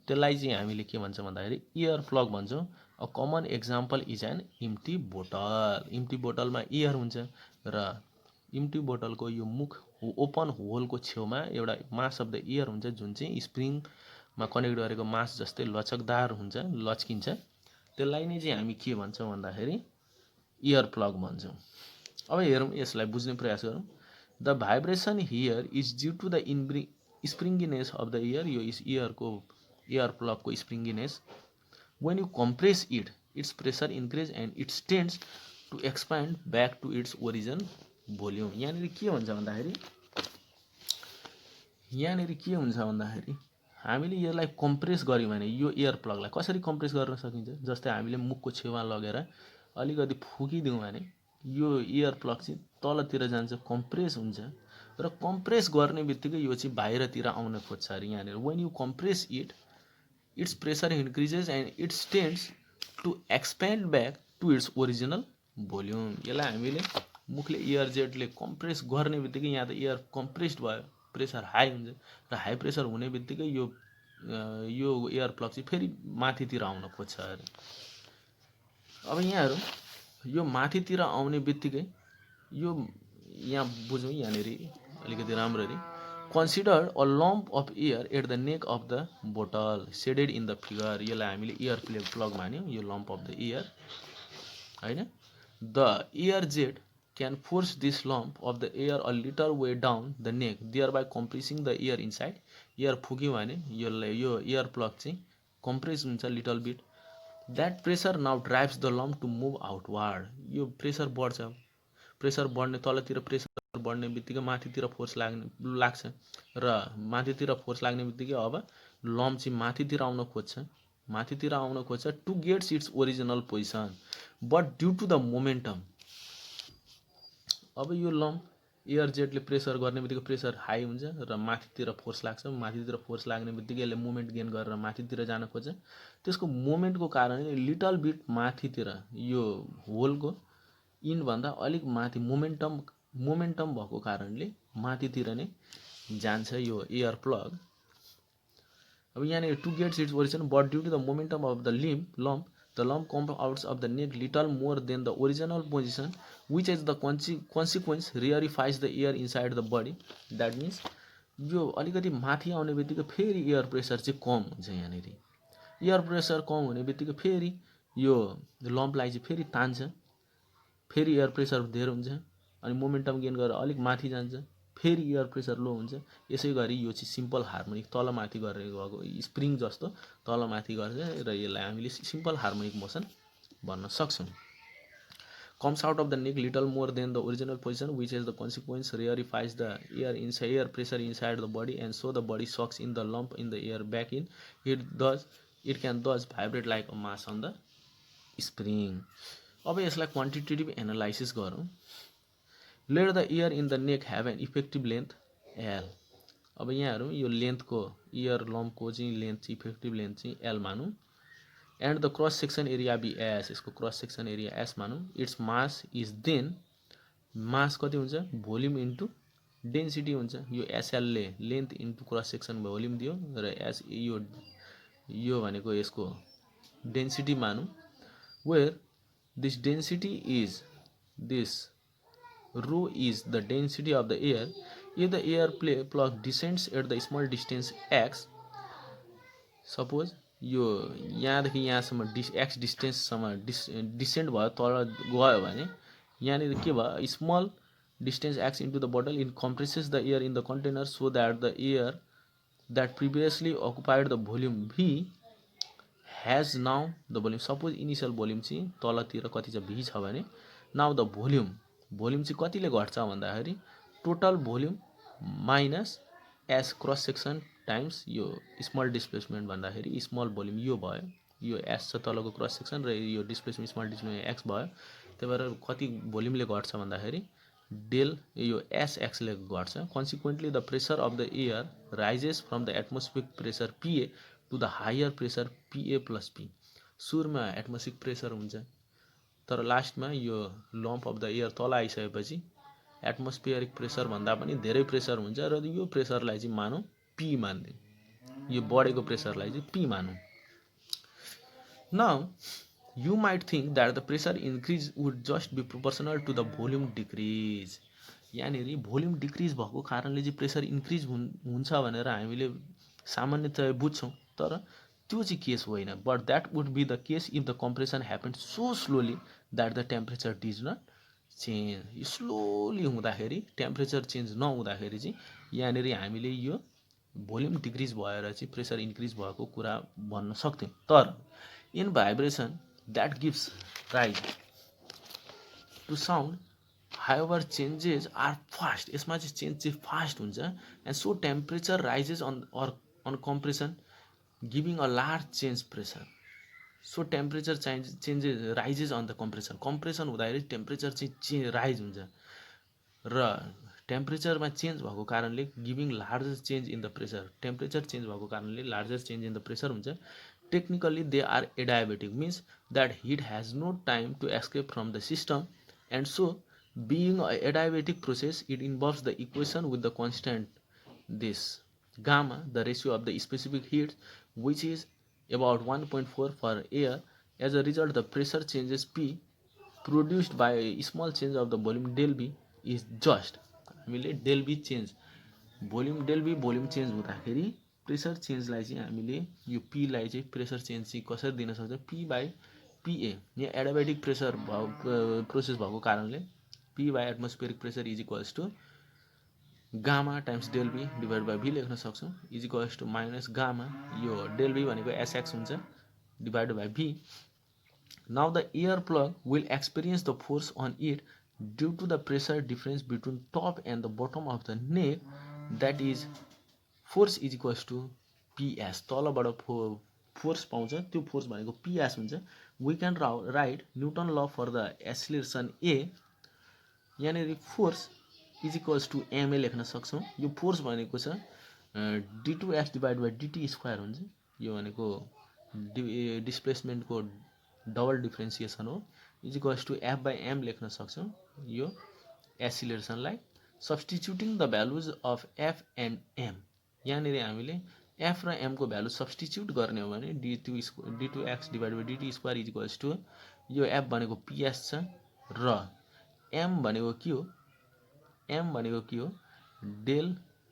त्यसलाई चाहिँ हामीले के भन्छ भन्दाखेरि एयर प्लग भन्छौँ। A common example is an empty bottle. Empty बोटलमा एयर हुन्छ र इम्टी बोटलको यो मुख ओपन होलको छेउमा एउटा मास अफ द एयर हुन्छ जुन चाहिँ स्प्रिङमा कनेक्ट गरेको मास जस्तै लचकदार हुन्छ, लच्किन्छ। त्यसलाई नै चाहिँ हामी के भन्छौँ भन्दाखेरि एयर प्लग भन्छौँ। अब हेरौँ, यसलाई बुझ्ने प्रयास गरौँ। The vibration here is due to the springiness of the air. यो एयर प्लगको springiness. When you compress it its pressure increase and its tends to expand back to its origin volume. यहाँनिर के हुन्छ भन्दाखेरि हामीले यसलाई कम्प्रेस गऱ्यौँ भने यो एयर प्लगलाई कसरी कम्प्रेस गर्न सकिन्छ, जस्तै हामीले मुखको छेउमा लगेर अलिकति फुकिदिउँ भने यो एयर प्लग चाहिँ तलतिर जान्छ, कम्प्रेस हुन्छ र कम्प्रेस गर्ने बित्तिकै यो चाहिँ बाहिरतिर आउन खोज्छ अरे। यहाँनिर when you compress its pressure increases and its tends to expand back to its original volume. यसलाई हामीले मुखले एयर जेटले कम्प्रेस गर्ने बित्तिकै यहाँ त एयर कम्प्रेस्ड भयो, प्रेसर हाई हुन्छ र हाई प्रेसर हुने बित्तिकै यो एयर प्लग चाहिँ फेरि माथितिर आउन खोज्छ अरे। अब यहाँहरू यो माथितिर आउने बित्तिकै यो यहाँ बुझौँ, यहाँनिर अलिकति राम्ररी consider a lump of air at the neck of the bottle seated in the figure. यसलाई हामीले एयर प्लग मान्यौँ, यो लम्प अफ द एयर होइन। The air jet can force this lump of the air a little way down the neck, thereby compressing the air inside. Air फुक्यो भने यो air plug चाहिँ compress हुन्छ little bit. That pressure now drives the lump to move outward. यो pressure बढ्छ, pressure बढ्ने तलतिर pressure बढ्ने बित्तिकै माथितिर फोर्स लाग्छ र माथितिर फोर्स लाग्ने बित्तिकै अब लम्प चाहिँ माथितिर आउन खोज्छ to gets its original position but due to the momentum. अब यो लम्प एयर जेटले प्रेसर गर्ने बित्तिकै प्रेसर हाई हुन्छ र माथितिर फोर्स लाग्छ, माथितिर फोर्स लाग्ने बित्तिकै यसले मोमेन्ट गेन गरेर माथितिर जान खोज्छ। त्यसको मोमेन्टको कारणले लिटल बिट माथितिर यो होलको इनभन्दा अलिक माथि मोमेन्टम भएको कारणले माथितिर नै जान्छ यो एयर प्लग। अब यहाँनिर to gets its origin but due to the momentum of the lump the lump comes out of the neck little more than the original position, which as the consequence rarefies the air inside the body. That means यो अलिकति माथि आउने बित्तिकै फेरि air pressure चाहिँ कम हुन्छ। यहाँनिर air pressure कम हुने बित्तिकै फेरि यो लम्पलाई चाहिँ फेरि तान्छ, फेरि एयर प्रेसर धेरै हुन्छ अनि मोमेन्टम गेन गरेर अलिक माथि जान्छ, फेरि एयर प्रेसर लो हुन्छ। यसै गरी यो चाहिँ सिम्पल हार्मोनिक तलमाथि गरेर गएको स्प्रिङ जस्तो तलमाथि गर्छ र यसलाई हामीले सिम्पल हार्मोनिक मोसन भन्न सक्छौँ। Comes out of the neck little more than the original position which as the consequence rarefies the air pressure inside the body and so the body sucks in the lump in the air back in it can thus vibrate like a mass on the spring. अब यसलाई quantitative analysis गरौँ। Let the air in the neck have an effective length L. अब यहाँहरू यो लेन्थको air लम्पको चाहिँ length चाहिँ effective length चाहिँ एल मानौँ and the cross section area be S, यसको क्रस सेक्सन एरिया एस मानौँ। Its mass is then, mass कति हुन्छ भोल्युम इन्टु डेन्सिटी हुन्छ। यो एसएलले length into cross section volume दियो र एस यो भनेको यसको डेन्सिटी मानौँ। Where this density is this rho is the density of the air. If the air plug descends at the small distance x, suppose यो यहाँदेखि यहाँसम्म x डिस्टेन्ससम्म डिसेन्ड भयो, तल गयो भने यहाँनिर के भयो small distance x into the bottle in compresses the air in the container so that the air that previously occupied the volume V has now the volume. Suppose initial volume चाहिँ तलतिर कति छ भी छ भने नाउ द भोल्युम चाहिँ कतिले घट्छ भन्दाखेरि total volume minus S cross section times यो स्मल डिस्प्लेसमेन्ट भन्दाखेरि स्मल भोल्युम यो भयो, यो एस छ तलको क्रस सेक्सन र यो डिस्प्लेसमेन्ट स्मल डिस्प्लेसमेन्ट एक्स भयो। त्यही भएर कति भोल्युमले घट्छ भन्दाखेरि डेल यो एस एक्सले घट्छ। Consequently the pressure of the air rises from the atmospheric pressure PA to the higher pressure PA plus P. सुरुमा एटमोस्फियरिक प्रेसर हुन्छ तर लास्टमा यो लम्प अफ द एयर तल आइसकेपछि एटमोस्फियरिक प्रेसर भन्दा पनि धेरै प्रेसर हुन्छ र यो प्रेसरलाई चाहिँ मानौँ पी मान्दिउँ, यो बढेको प्रेसरलाई चाहिँ पी मानौँ। Now you might think that the pressure increase would just be proportional to the volume decrease. यहाँनिर भोल्युम डिक्रिज भएको कारणले चाहिँ प्रेसर इन्क्रिज हुन्छ भनेर हामीले सामान्यतया बुझ्छौँ, तर त्यो चाहिँ केस होइन। But that would be the case if the compression happened so slowly that the temperature does not change. Slowly हुँदाखेरि टेम्परेचर चेन्ज नहुँदाखेरि चाहिँ यहाँनिर हामीले यो भोल्युम डिक्रिज भएर चाहिँ प्रेसर इन्क्रिज भएको कुरा भन्न सक्थ्यौँ। तर in vibration that gives rise to sound. However, changes are fast. यसमा चाहिँ चेन्ज चाहिँ फास्ट हुन्छ and so temperature rises on compression giving a large change pressure. So temperature changes rises on the compression हुँदाखेरि temperature चाहिँ rise हुन्छ र टेम्परेचरमा change भएको कारणले giving larger change in the pressure. Temperature change भएको कारणले larger change in the pressure हुन्छ. Technically they are adiabatic means that heat has no time to escape from the system and so being a adiabatic process, it involves the equation with the constant this gamma, the ratio of the specific heat, which is about 1.4 for air. As a result, the pressure changes P produced by a small change of the volume del V is just हामीले del V change volume del V volume change हुँदाखेरि pressure चेन्जलाई चाहिँ हामीले यो P लाई चाहिँ pressure change चाहिँ कसरी दिन सक्छ P by PA. यहाँ एडाबेटिक प्रेसर प्रोसेस भएको कारणले P by atmospheric pressure is equals to gamma times del V divided by V लेख्न सक्छौं is equals to minus gamma यो del V भनेको Sx हुन्छ divided by V. Now the air plug will experience the force on it due to the pressure difference between top and the bottom of the neck, that is force is equals to PS. तलबाट force पाउँछ त्यो force भनेको PS हुन्छ. We can write Newton law for the acceleration A. यहाँनिर force is equals to ma लेख्न सक्छौँ. यो force भनेको छ d2f divide by dt square हुन्छ. यो भनेको डिस्प्लेसमेन्टको डबल डिफ्रेन्सिएसन हो. Is equals to F by am लेख्न सक्छौँ यो एसिलेरेसनलाई. Substituting the values of F and M. यहाँनिर हामीले एफ र एमको भ्यालु सब्स्टिच्युट गर्ने हो भने d2 x divide by dt square is equals to यो एफ भनेको पिएस छ र एम भनेको के हो एम भनेको के हो डेल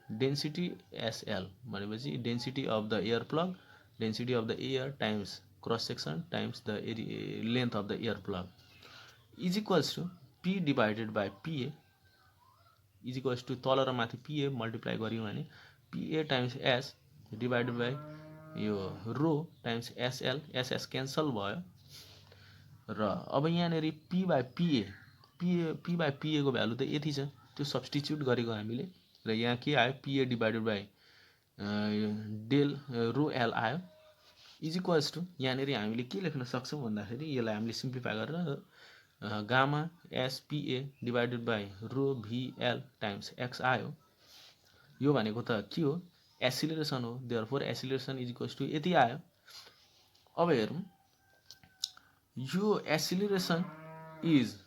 डेन्सिटी एसएल भनेपछि density of the air plug density of the air times cross section times the length of the air plug is equals to p divided by PA is equals to तल र माथि पिए multiply गऱ्यौँ भने पिए times S divided by यो rho times SL SS cancel भयो र अब यहाँनिर पी बाई पी बाई पिएको भ्यालु त यति छ त्यो सब्स्टिच्युट गरेको हामीले र यहाँ के आयो PA divided by del rho l आयो इज इक्वल्स टु यहाँनिर हामीले के लेख्न सक्छौँ भन्दाखेरि यसलाई हामीले सिम्प्लिफाई गरेर gamma SPA divided by rho VL times X आयो. यो भनेको त के हो एसिलेरेसन हो. Therefore acceleration is equals to यति आयो. अब हेरौँ यो एसिलेरेसन इज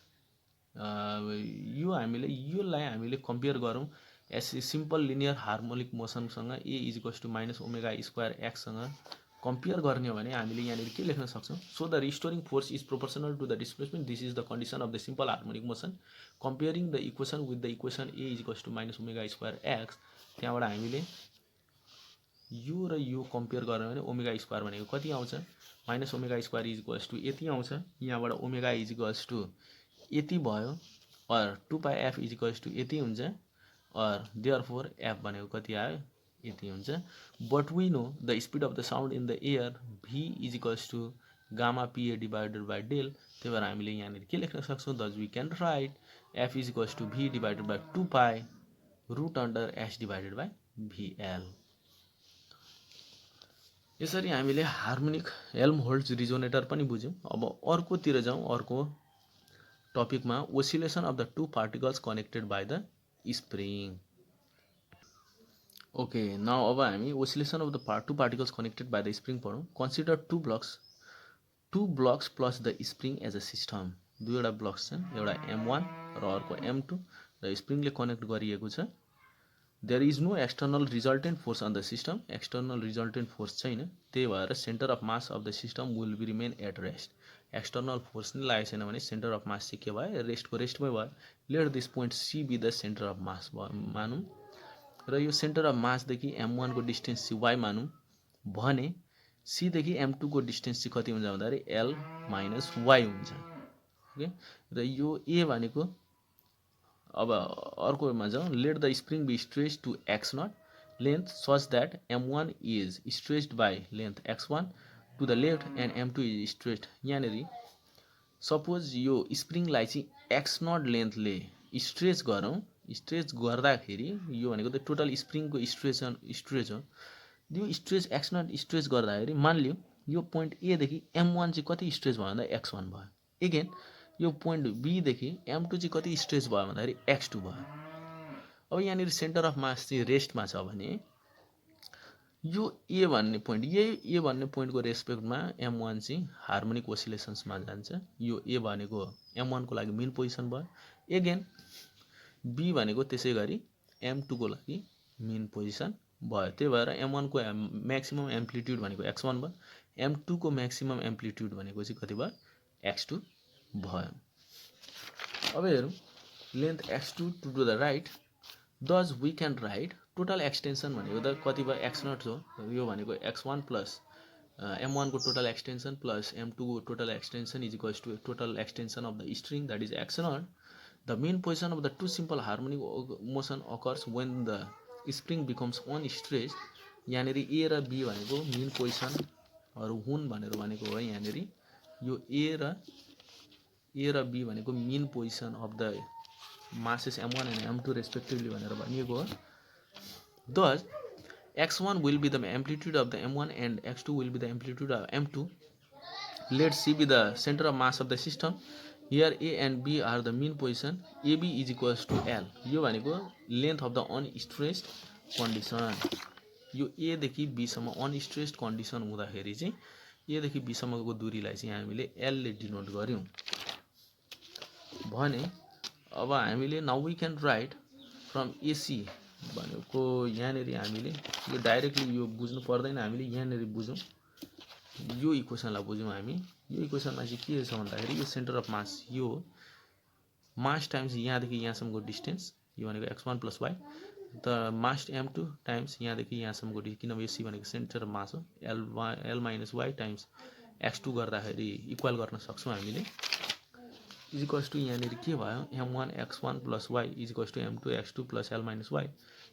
यो हामीले योलाई हामीले कम्पेयर गरौँ सिम्पल लिनियर हार्मोनिक मोसनसँग A is equals to minus omega square एक्ससँग कम्पेयर गर्ने हो भने हामीले यहाँनिर के लेख्न सक्छौँ so the restoring force is proportional to the displacement. This is the condition of the simple harmonic motion. Comparing the equation with the equation A is equals to minus omega square X. त्यहाँबाट हामीले यो र यो compare गर्ने भने omega square भनेको कति आउँछ minus omega square is equals to यति आउँछ. यहाँबाट ओमेगा इज इक्वल्स टु यति भयो और 2 pi F is equals to यति हुन्छ और देयरफोर एफ भनेको कति आयो यति हुन्छ. But we know the speed of the sound in the air v is equals to gamma PA divided by del. त्यही भएर हामीले यहाँनिर के लेख्न सक्छौँ thus we can write f is equals to v divided by 2 pi root under s divided by VL. यसरी हामीले harmonic Helmholtz resonator पनि बुझ्यौँ. अब अर्कोतिर जाउँ. अर्को टपिकमा oscillation of the two particles connected by the spring. Okay now अब हामी oscillation of the two particles connected by the spring पढौँ. Consider two blocks plus the spring as a system. दुईवटा ब्लक्स छन् एउटा M1 र अर्को M2 र स्प्रिङले connect गरिएको छ. There is no external resultant force on the system. External resultant force छैन. त्यही भएर centre of mass of the system will be remain at rest. External force नै लागेको छैन भने सेन्टर अफ मास चाहिँ के भयो रेस्टको रेस्टमै भयो. Let this point C be the centre of mass मानौँ र यो सेन्टर अफ मासदेखि M1 को डिस्टेन्स चाहिँ y मानौँ भने C देखि M2 को डिस्टेन्स चाहिँ कति हुन्छ भन्दाखेरि L माइनस y हुन्छ. ओके र यो A भनेको अब अर्कोमा जाउँ. Let the spring be stretched to x0 length such that M1 is stretched by length x1 to the left end m2 is straight. यहाँनिर सपोज यो स्प्रिङलाई चाहिँ एक्स नट लेन्थले स्ट्रेच गरौँ, स्ट्रेच गर्दाखेरि यो भनेको त टोटल स्प्रिङको स्ट्रेच हो। यो स्ट्रेच एक्स नट स्ट्रेच गर्दाखेरि मानिलियो यो पोइन्ट एदेखि m1 चाहिँ कति स्ट्रेच भयो भन्दा x1 भयो। एगेन यो पोइन्ट बीदेखि m2 चाहिँ कति स्ट्रेच भयो भन्दाखेरि x2 भयो। अब यहाँनिर सेन्टर अफ मास चाहिँ रेस्टमा छ भने यो ए भन्ने पोइन्ट, ए भन्ने पोइन्टको रेस्पेक्टमा m1 चाहिँ हार्मोनिक ओसिलेसन्समा जान्छ। यो ए भनेको m1 को लागि मेन पोजिसन भयो। एगेन बी भनेको त्यसै गरी m2 को लागि मेन पोजिसन भयो। त्यही भएर m1 को म्याक्सिमम एम्प्लिट्युड भनेको x1 भयो, m2 को म्याक्सिमम एम्प्लिट्युड भनेको चाहिँ कति भयो x2 भयो। अब हेरौँ length x2 to the right, thus we can write total extension भनेको त कति भयो x0 हो। यो भनेको x1 प्लस m1 को टोटल एक्सटेन्सन प्लस m2 को total extension is equals to total extension of the string that is x0। The mean position of the two simple harmonic motion occurs when the spring becomes unstretched. यहाँनिर ए र be भनेको main पोजिसनहरू हुन् भनेको हो। यहाँनिर यो ए र बी भनेको main position of the masses m1 and m2 respectively भनेर भनिएको हो। Thus x1 will be the amplitude of the m1 and x2 will be the amplitude of m2. Let C be the center of mass of the system. Here A and B are the mean position. AB is equals to L. यो भनेको length of the unstressed condition। यो A देखि B सम्म unstressed condition हुँदाखेरि चाहिँ A देखि B सम्मको दूरीलाई चाहिँ हामीले L ले डिनोट गर्यौं भने अब हामीले now we can write from AC भनेको यहाँनिर हामीले यो डाइरेक्टली यो बुझ्नु पर्दैन, हामीले यहाँनिर बुझौँ, यो इक्वेसनलाई बुझौँ हामी। यो इक्वेसनमा चाहिँ के छ भन्दाखेरि यो सेन्टर अफ मास यो मास टाइम्स यहाँदेखि यहाँसम्मको डिस्टेन्स, यो भनेको x1 plus y, the mass m2 times यहाँदेखि यहाँसम्मको डिस्टेन्स, किनभने एसी भनेको सेन्टर अफ मास हो, l minus y times x2 गर्दाखेरि इक्वल गर्न सक्छौँ हामीले। इज इक्वल्स टू यहाँनिर के भयो m1 x1 plus y is equals to m2 x2 plus l minus y।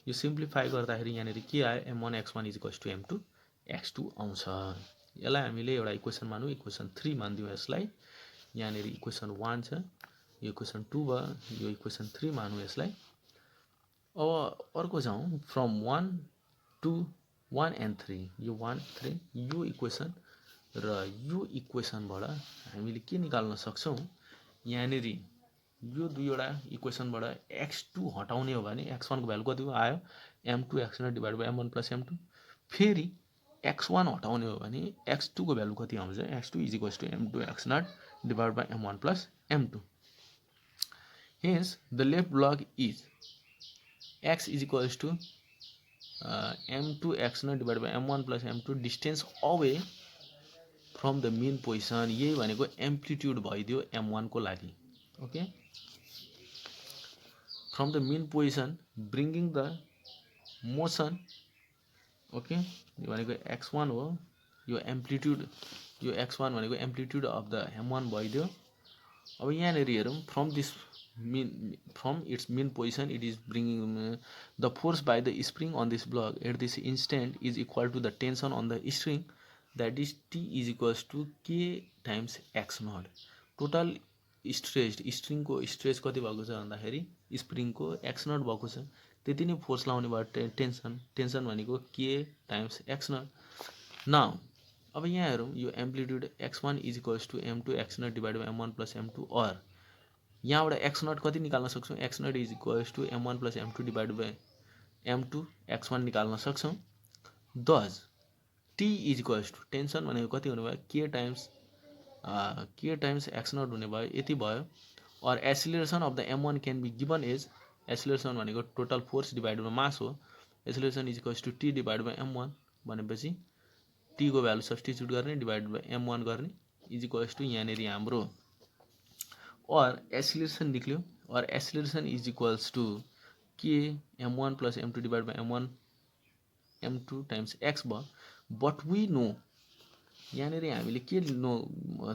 यो सिम्प्लिफाई गर्दाखेरि यहाँनिर के आयो m1 x1 is equals to m2 x2 आउँछ। यसलाई हामीले एउटा इक्वेसन मानौँ, इक्वेसन 3 मानिदिउँ यसलाई। यहाँनिर इक्वेसन 1 छ, यो इक्वेसन 2 भयो, यो इक्वेसन 3 मानौँ यसलाई। अब अर्को जाउँ फ्रम 1 टू 1 and 3, यो 1 3 यो इक्वेसन र यो इक्वेसनबाट हामीले के निकाल्न सक्छौँ, यहाँनिर यो दुईवटा इक्वेसनबाट x2 हटाउने हो भने x1 को भ्यालु कति आयो m2 x0 divide by m1 plus m2। फेरि x1 हटाउने हो भने x2 को भ्यालु कति आउँछ, x2 is equals to m2 x0 divide by m1 plus m2। Hence the left block is x is equals to m2 x0 divide by m1 plus m2 distance away from the mean position. यही भनेको amplitude भइदियो m1 को लागि। Okay, from the mean position bringing the motion. Okay, यो भनेको x1 हो, यो amplitude, यो x1 भनेको एम्प्लिट्युड अफ द m1 भइदियो। अब यहाँनिर हेरौँ from this from its mean position it is bringing the force by the spring on this block at this instant is equal to the tension on the string that is T is equals to K times x0। Total stretch string को stretch कति भएको छ भन्दाखेरि spring को x0 भएको छ, त्यति नै फोर्स लाउने भयो टेन्सन भनेको K टाइम्स x0। नाउ अब यहाँ हेरौँ यो amplitude x1 is equals to m2 x0 divide by m1 plus m2 और यहाँबाट x0 कति निकाल्न सक्छौँ, x0 is equals to m1 plus m2 divide by m2 x1 निकाल्न सक्छौँ। Thus T is equals to tension भनेको कति हुने भयो K टाइम्स x0 हुने भयो, यति भयो। और acceleration of the m1 can be given as, acceleration भनेको total force divide by mass हो, acceleration is equals to T divide by m1 भनेपछि T को भ्यालु सब्स्टिट्युट गर्ने डिभाइड बाई m1 गर्ने इज इक्वल्स टू यहाँनिर हाम्रो और acceleration निक्ल्यो और acceleration is equals to K m1 plus m2 divide by m1 m2 times x भयो। बट वी नो यहाँनिर हामीले के नो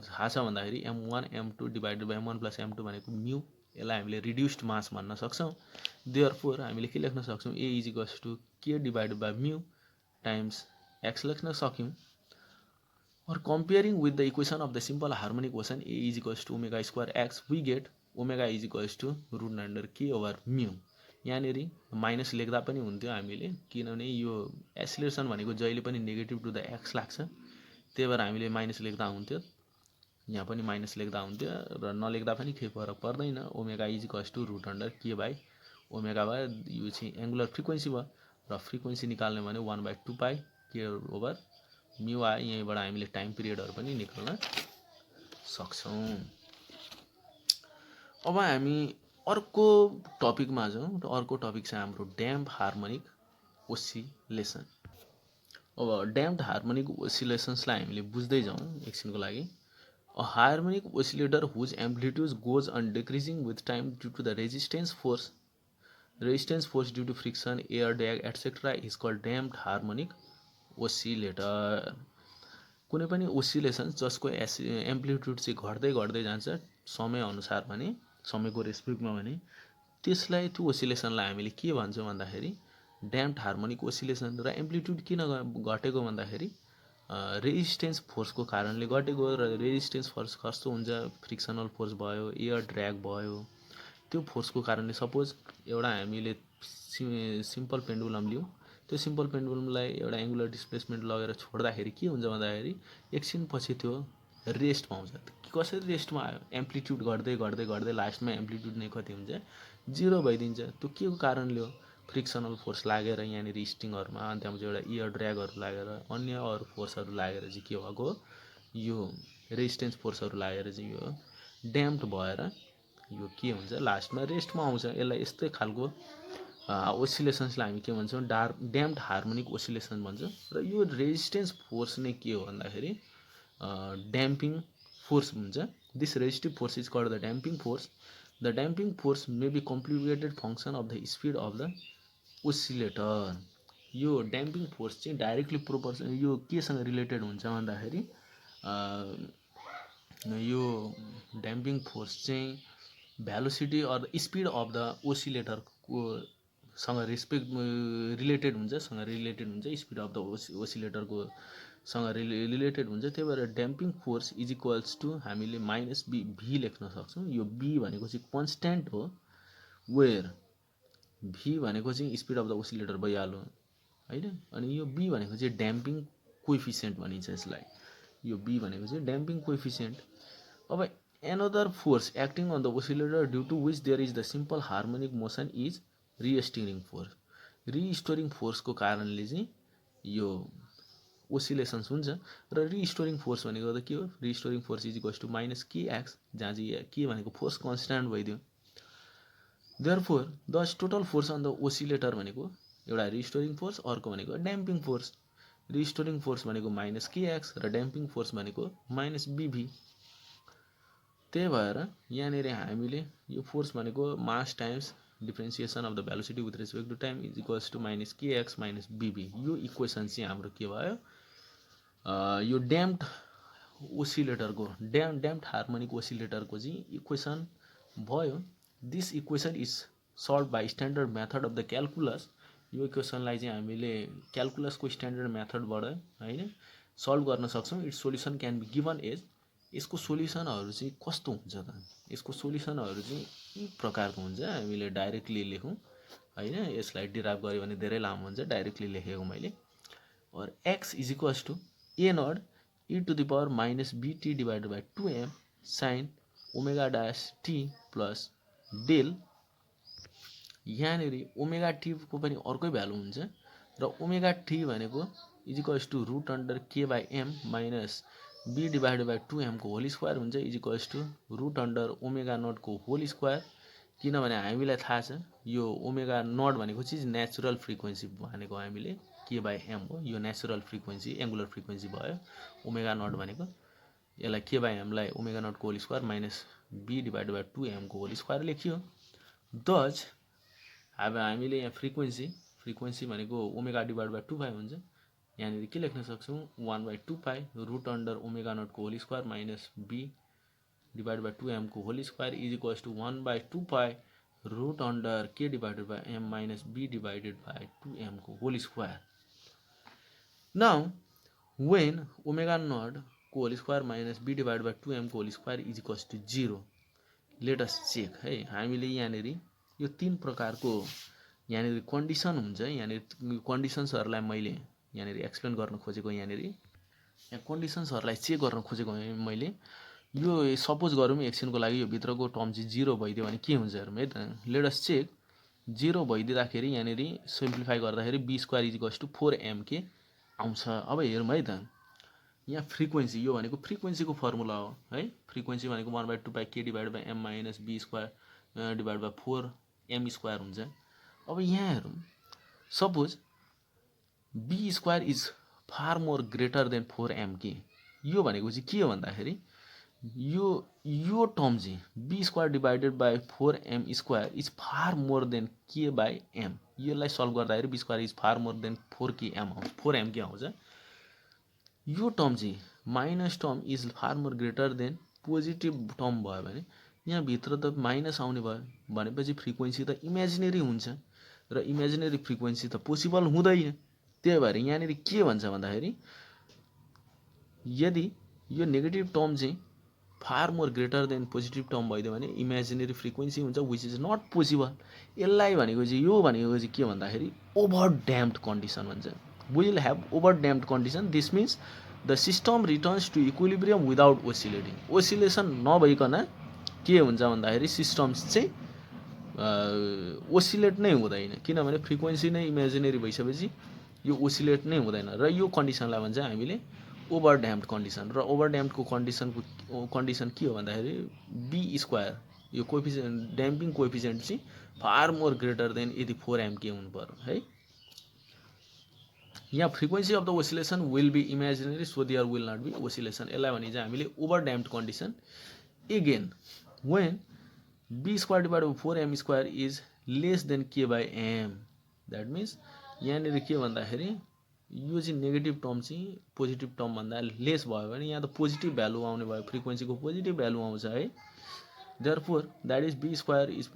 थाहा छ भन्दाखेरि m1 m2 divide by m1 plus m2 भनेको म्यू, यसलाई हामीले रिड्युस्ड मास भन्न सक्छौँ। देयरफोर हामीले के लेख्न सक्छौँ, a is equals to K divide by mu times x लेख्न सक्यौँ। Or comparing with the equation of the simple harmonic motion A is equals to omega square x, we get omega is equals to root under k over mu. यहाँनिर minus लेख्दा पनि हुन्थ्यो हामीले, किनभने यो acceleration भनेको जहिले पनि नेगेटिभ टु द एक्स लाग्छ, त्यही भएर हामीले माइनस लेख्दा हुन्थ्यो, यहाँ पनि माइनस लेख्दा हुन्थ्यो, र नलेख्दा पनि केही फरक पर्दैन। Omega is equals to root under के बाई ओमेगा भयो, यो चाहिँ एङ्गुलर फ्रिक्वेन्सी भयो, र फ्रिक्वेन्सी निकाल्ने भने 1/2 पाई के ओभर म्यू आयो। यहीँबाट हामीले टाइम पिरियडहरू पनि निकाल्न सक्छौँ। अब हामी अर्को टपिकमा जाउँ। अर्को टपिक चाहिँ हाम्रो ड्याम्प हार्मोनिक ओसिलेसन। अब ड्याम्प्ड हार्मोनिक ओसिलेसन्सलाई हामीले बुझ्दै जाउँ एकछिनको लागि। A harmonic oscillator whose amplitude goes on decreasing with time due to the resistance force due to friction, air drag, etc. is called damped harmonic oscillator. कुनै पनि ओसिलेसन जसको amplitude चाहिँ घट्दै घट्दै जान्छ समय अनुसार भने, समयको रेस्पेक्टमा भने, त्यसलाई त्यो ओसिलेसनलाई हामीले के भन्छौँ भन्दाखेरि ड्याम्प्ड हार्मोनिक ओसिलेसन। र एम्प्लिट्युड किन घटेको भन्दाखेरि रेजिस्टेन्स फोर्सको कारणले घटेको। र रेजिस्टेन्स फोर्स कस्तो हुन्छ, फ्रिक्सनल फोर्स भयो, एयर ड्र्याग भयो, त्यो फोर्सको कारणले सपोज एउटा हामीले सिम्पल पेन्डुलम लियौँ, त्यो सिम्पल पेन्डुलमलाई एउटा एङ्गुलर डिस्प्लेसमेन्ट लगेर छोड्दाखेरि के हुन्छ भन्दाखेरि एकछिनपछि त्यो रेस्ट पाउँछ। कसरी रेस्टमा आयो, एम्प्लिट्युड घट्दै घट्दै घट्दै लास्टमा एम्प्लिट्युड नै कति हुन्छ, 0 भइदिन्छ। त्यो के को कारणले हो, फ्रिक्सनल फोर्स लागेर यहाँनिर स्टिङहरूमा, अनि त्यहाँपछि एउटा एयर ड्र्यागहरू लागेर, अन्य अरू फोर्सहरू लागेर चाहिँ के भएको, यो रेजिस्टेन्स फोर्सहरू लागेर चाहिँ यो ड्याम्प्ड भएर यो के हुन्छ, लास्टमा रेस्टमा आउँछ। यसलाई यस्तै खालको ओसिलेसन्सलाई हामी के भन्छौँ, ड्याम्प्ड हार्मोनिक ओसिलेसन भन्छौँ। र यो रेजिस्टेन्स फोर्स नै के हो भन्दाखेरि ड्याम्पिङ फोर्स हुन्छ। This resistive force is called the damping force. The damping force may be complicated function of the speed of the oscillator. यो ड्याम्पिङ फोर्स चाहिँ डाइरेक्टली प्रोपोर्सन, यो केसँग रिलेटेड हुन्छ भन्दाखेरि यो ड्याम्पिङ फोर्स चाहिँ velocity or speed of the ओसिलेटरको सँग रिलेटेड हुन्छ, स्पिड अफ द ओसिलेटरको सँग रिलेटेड हुन्छ। त्यही भएर ड्याम्पिङ फोर्स इज इक्वल्स टु हामीले माइनस बी भी लेख्न सक्छौँ। यो बी भनेको चाहिँ कन्स्ट्यान्ट हो, वेयर भी भनेको चाहिँ स्पिड अफ द ओसिलेटर भइहाल्यो होइन। अनि यो बी भनेको चाहिँ ड्याम्पिङ कोइफिसियन्ट भनिन्छ यसलाई। यो बी भनेको चाहिँ ड्याम्पिङ कोइफिसियन्ट। अब another force acting on the oscillator due to which there is the simple harmonic motion is restoring force. Restoring फोर्सको कारणले चाहिँ यो ओसिलेसन्स हुन्छ। र रिस्टोरिङ फोर्स भनेको त के हो, restoring force is equals to minus के एक्स, जहाँ चाहिँ के भनेको फोर्स कन्स्ट्यान्ट भइदियो। Therefore thus total force on the oscillator भनेको एउटा रिस्टोरिङ फोर्स, अर्को भनेको ड्याम्पिङ फोर्स। रिस्टोरिङ फोर्स भनेको माइनस के एक्स र ड्याम्पिङ फोर्स भनेको माइनस बिभी। त्यही भएर यहाँनिर हामीले यो फोर्स भनेको mass times differentiation of the velocity with respect to time is equals to minus के एक्स माइनस बिभी। यो इक्वेसन चाहिँ हाम्रो के भयो, यो ड्याम्प्ड ओसिलेटरको ड्याम्प्ड हार्मोनिक ओसिलेटरको चाहिँ इक्वेसन भयो। This equation is solve by standard method of the calculus. यो इक्वेसनलाई चाहिँ हामीले क्यालकुलसको स्ट्यान्डर्ड मेथडबाट होइन सल्भ गर्न सक्छौँ। Its solution can be given as. यसको सोल्युसनहरू चाहिँ कस्तो हुन्छ त, यसको सोल्युसनहरू चाहिँ यी प्रकारको हुन्छ। हामीले डाइरेक्टली लेखौँ होइन, यसलाई डिराइभ गऱ्यो भने धेरै लामो हुन्छ, डाइरेक्टली लेखेको मैले। और X is equals to A nought E to the power minus BT divided by 2m sine omega dash T plus del. यहाँनिर ओमेगा टीको पनि अर्कै भ्यालु हुन्छ, र ओमेगा टी भनेको is equals to root under के by M minus B divided by 2m को whole square हुन्छ, is equals to root under omega not को होल स्क्वायर। किनभने हामीलाई थाहा छ यो ओमेगा नट भनेको चाहिँ नेचुरल फ्रिक्वेन्सी भनेको हामीले के बाई एम हो। यो नेचुरल फ्रिक्वेन्सी एङ्गुलर फ्रिक्वेन्सी भयो ओमेगा नट भनेको। यसलाई के बाई एमलाई ओमेगा नट को whole square minus B divided by 2m को होल स्क्वायर लेखियो। दज अब हामीले यहाँ फ्रिक्वेन्सी भनेको ओमेगा डिभाइड बाई 2 पाई हुन्छ। यहाँनिर के लेख्न सक्छौँ, 1/2 pi root under omega not को whole square minus B divide by 2m को whole square is equals to 1/2 pi root under K divided by m minus b divided by 2m को whole square. Now when omega naught को whole square minus B divide by 2m को whole square is equals to 0। Let us check है। हामीले यहाँनिर यो 3 प्रकारको यहाँनिर condition हुन्छ। यहाँनिर कन्डिसन्सहरूलाई मैले यहाँनिर एक्सप्लेन गर्न खोजेको। यहाँनिर यहाँ कन्डिसन्सहरूलाई चेक गर्न खोजेको मैले। यो सपोज गरौँ एकछिनको लागि यो भित्रको टर्म चाहिँ 0 भइदियो भने के हुन्छ हेरौँ है त। Late us check. 0 भइदिँदाखेरि यहाँनिर सिम्प्लिफाई गर्दाखेरि B square is equals to 4m आउँछ। अब हेरौँ है त। यहाँ फ्रिक्वेन्सी यो भनेको फ्रिक्वेन्सीको फर्मुला हो है। फ्रिक्वेन्सी भनेको 1/2πk divide by m minus B square divide by 4m square हुन्छ। अब यहाँ हेरौँ suppose B square is far more greater than 4m यो भनेको चाहिँ के हो भन्दाखेरि यो टर्म चाहिँ B square divided by 4m square is far more than k by m। यसलाई सल्भ गर्दाखेरि B square is far more than 4m आउँछ। यो टर्म चाहिँ minus term is far more greater than positive term भयो भने यहाँ भित्र त माइनस आउने भयो भनेपछि फ्रिक्वेन्सी त इमेजिनेरी हुन्छ र इमेजिनेरी फ्रिक्वेन्सी त पोसिबल हुँदैन। त्यही भएर यहाँनिर के भन्छ भन्दाखेरि यदि यो नेगेटिभ टर्म चाहिँ far more greater than positive term भइदियो भने इमेजिनेरी फ्रिक्वेन्सी हुन्छ विच इज नट पोसिबल। यसलाई भनेको चाहिँ यो भनेको चाहिँ के भन्दाखेरि ओभर ड्याम्प्ड कन्डिसन भन्छ। We will have over damped condition. This means the system returns to equilibrium without oscillating. Oscillation नभइकन के हुन्छ भन्दाखेरि सिस्टम चाहिँ ओसिलेट नै हुँदैन किनभने फ्रिक्वेन्सी नै इमेजिनेरी भइसकेपछि यो ओसिलेट नै हुँदैन र यो कन्डिसनलाई भन्छ हामीले ओभर ड्याम्प्ड कन्डिसन। र ओभर ड्याम्प्डको कन्डिसन के हो भन्दाखेरि बी स्क्वायर यो कोएफिसिएन्ट ड्याम्पिङ कोएफिसिएन्ट चाहिँ फार मोर ग्रेटर देन यदि 4m हुनु पर्यो है। यहाँ frequency of the oscillation will be imaginary so there will not be oscillation. यसलाई भने चाहिँ हामीले over damped condition. Again when B square divide by 4m square is less than k by m that means यहाँनिर के भन्दाखेरि यो चाहिँ negative term चाहिँ पोजिटिभ टर्म भन्दा लेस भयो भने यहाँ त पोजिटिभ भ्यालु आउने भयो फ्रिक्वेन्सीको पोजिटिभ भ्यालु आउँछ है। Therefore that is B square is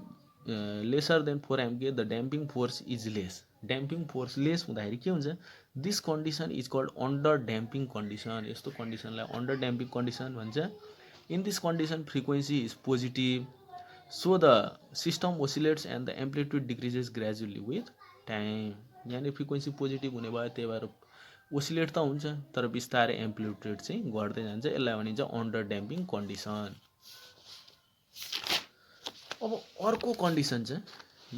lesser than 4m the damping force is less. Damping force less हुँदाखेरि के हुन्छ this condition is called under damping condition. यस्तो कन्डिसनलाई अन्डर ड्याम्पिङ कन्डिसन भन्छ। In this condition frequency is positive so the system oscillates and the amplitude decreases gradually with time. यहाँनिर frequency positive हुने भयो त्यही भएर ओसिलेट त हुन्छ तर बिस्तारै एम्प्लिट्युड चाहिँ घट्दै जान्छ। यसलाई भनिन्छ अन्डर ड्याम्पिङ कन्डिसन। अब अर्को कन्डिसन चाहिँ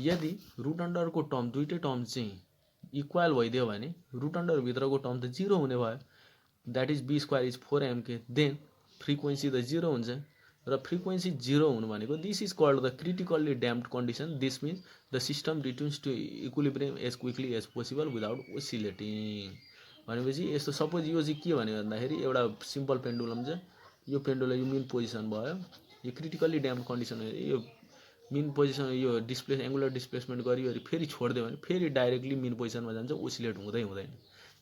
यदि रुट अन्डरको टर्म दुईटै टर्म चाहिँ इक्वल भइदियो भने रुट अन्डरभित्रको टर्म त 0 हुने भयो that is B square is 4m then frequency त 0 हुन्छ र फ्रिक्वेन्सी 0 हुनु भनेको this is called the critically damped condition. This means the system returns to equilibrium as quickly as possible without oscillating. भनेपछि यस्तो सपोज यो चाहिँ के भन्यो भन्दाखेरि एउटा सिम्पल पेन्डुलम छ। यो पेन्डुलम यो मिन पोजिसन भयो यो क्रिटिकल्ली ड्याम्प्ड कन्डिसन यो मिन पोजिसन यो एङ्गुलर डिस्प्लेसमेन्ट गरियो फेरि छोडिदियो भने फेरि डाइरेक्टली मिन पोजिसनमा जान्छ ओसिलेट हुँदैन।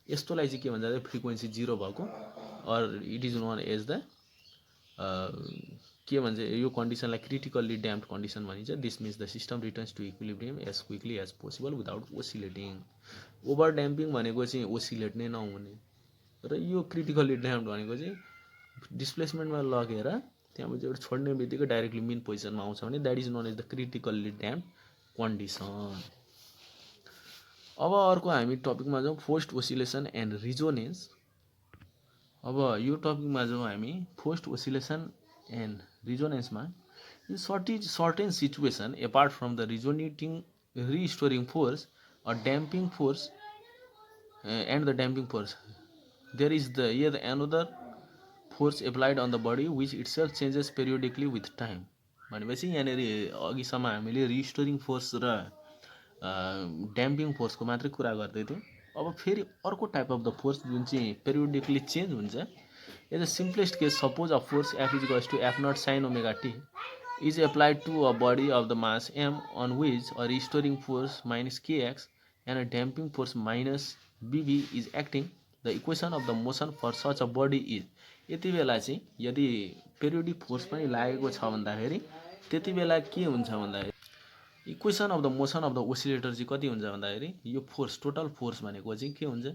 यस्तोलाई चाहिँ के भन्छ भन्दा फ्रिक्वेन्सी 0 भएको or it is known as the के भन्छ यो कन्डिसनलाई क्रिटिकल्ली ड्याम्प्ड कन्डिसन भनिन्छ। This means the system returns to equilibrium as quickly as possible without oscillating. Over damping भनेको चाहिँ ओसिलेट नै नहुने र यो क्रिटिकल्ली ड्याम्प्ड भनेको चाहिँ डिस्प्लेसमेन्टमा लगेर त्यहाँबाट एउटा छोड्ने बित्तिकै डाइरेक्टली मिन पोजिसनमा आउँछ भने that is known as the critically damped condition. अब अर्को हामी टपिकमा जाउँ फोर्स्ड ओसिलेसन एन्ड रिजोनेन्स। अब यो टपिकमा जाउँ हामी फोर्स्ड ओसिलेसन एन्ड रिजोनेन्समा। In certain situation apart from the resonating restoring force a damping force and the damping force there is the yet another force applied on the body which itself changes periodically with time. भनेपछि यहाँनिर अघिसम्म हामीले restoring force र ड्याम्पिङ फोर्सको मात्रै कुरा गर्दै थियौँ। अब फेरि अर्को टाइप अफ द फोर्स जुन चाहिँ पेरियोडिकली चेन्ज हुन्छ। As a simplest case suppose a force F is equals to F not sine omega T is applied to a body of the mass M on which a restoring force minus KX and a damping force minus BB is acting the equation of the motion for such a body is. यति बेला चाहिँ यदि periodic force पनि लागेको छ भन्दाखेरि त्यति बेला के हुन्छ भन्दाखेरि equation of the motion of the oscillator चाहिँ कति हुन्छ भन्दाखेरि यो फोर्स टोटल फोर्स भनेको चाहिँ के हुन्छ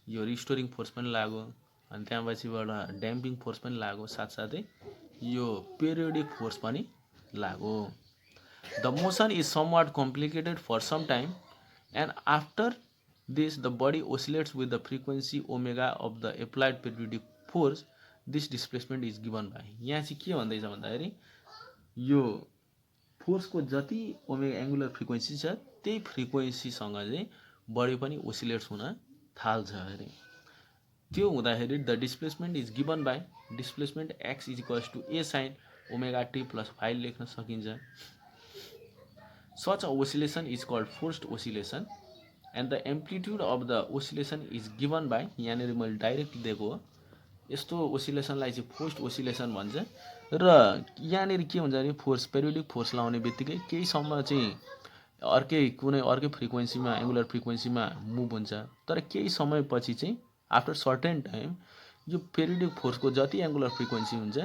यो रिस्टोरिङ फोर्स पनि लाग्यो अनि त्यहाँपछिबाट ड्याम्पिङ फोर्स पनि लाग्यो, साथसाथै यो पेरियोडिक फोर्स पनि लाग्यो। The motion is somewhat complicated for some time and after this the body oscillates with the frequency omega of the applied periodic force. This displacement is given by. यहाँ चाहिँ के भन्दैछ भन्दाखेरि यो फोर्सको जति ओमेगा एङ्गुलर फ्रिक्वेन्सी छ त्यही फ्रिक्वेन्सीसँग चाहिँ बडी पनि ओसिलेट्स हुन थाल्छ अरे। त्यो हुँदाखेरि the displacement is given by displacement X is equals to A sine omega T plus five लेख्न सकिन्छ। Such a oscillation is called forced oscillation and the amplitude of the oscillation is given by, यहाँनिर मैले direct दिएको हो, यस्तो ओसिलेसनलाई चाहिँ forced oscillation भन्छ। र यहाँनिर के हुन्छ भने फोर्स पेरियोडिक फोर्स लाउने बित्तिकै केही समय चाहिँ कुनै अर्कै फ्रिक्वेन्सीमा एङ्गुलर फ्रिक्वेन्सीमा मुभ हुन्छ, तर केही समयपछि चाहिँ आफ्टर सर्टेन टाइम यो पेरियोडिक फोर्सको जति एङ्गुलर फ्रिक्वेन्सी हुन्छ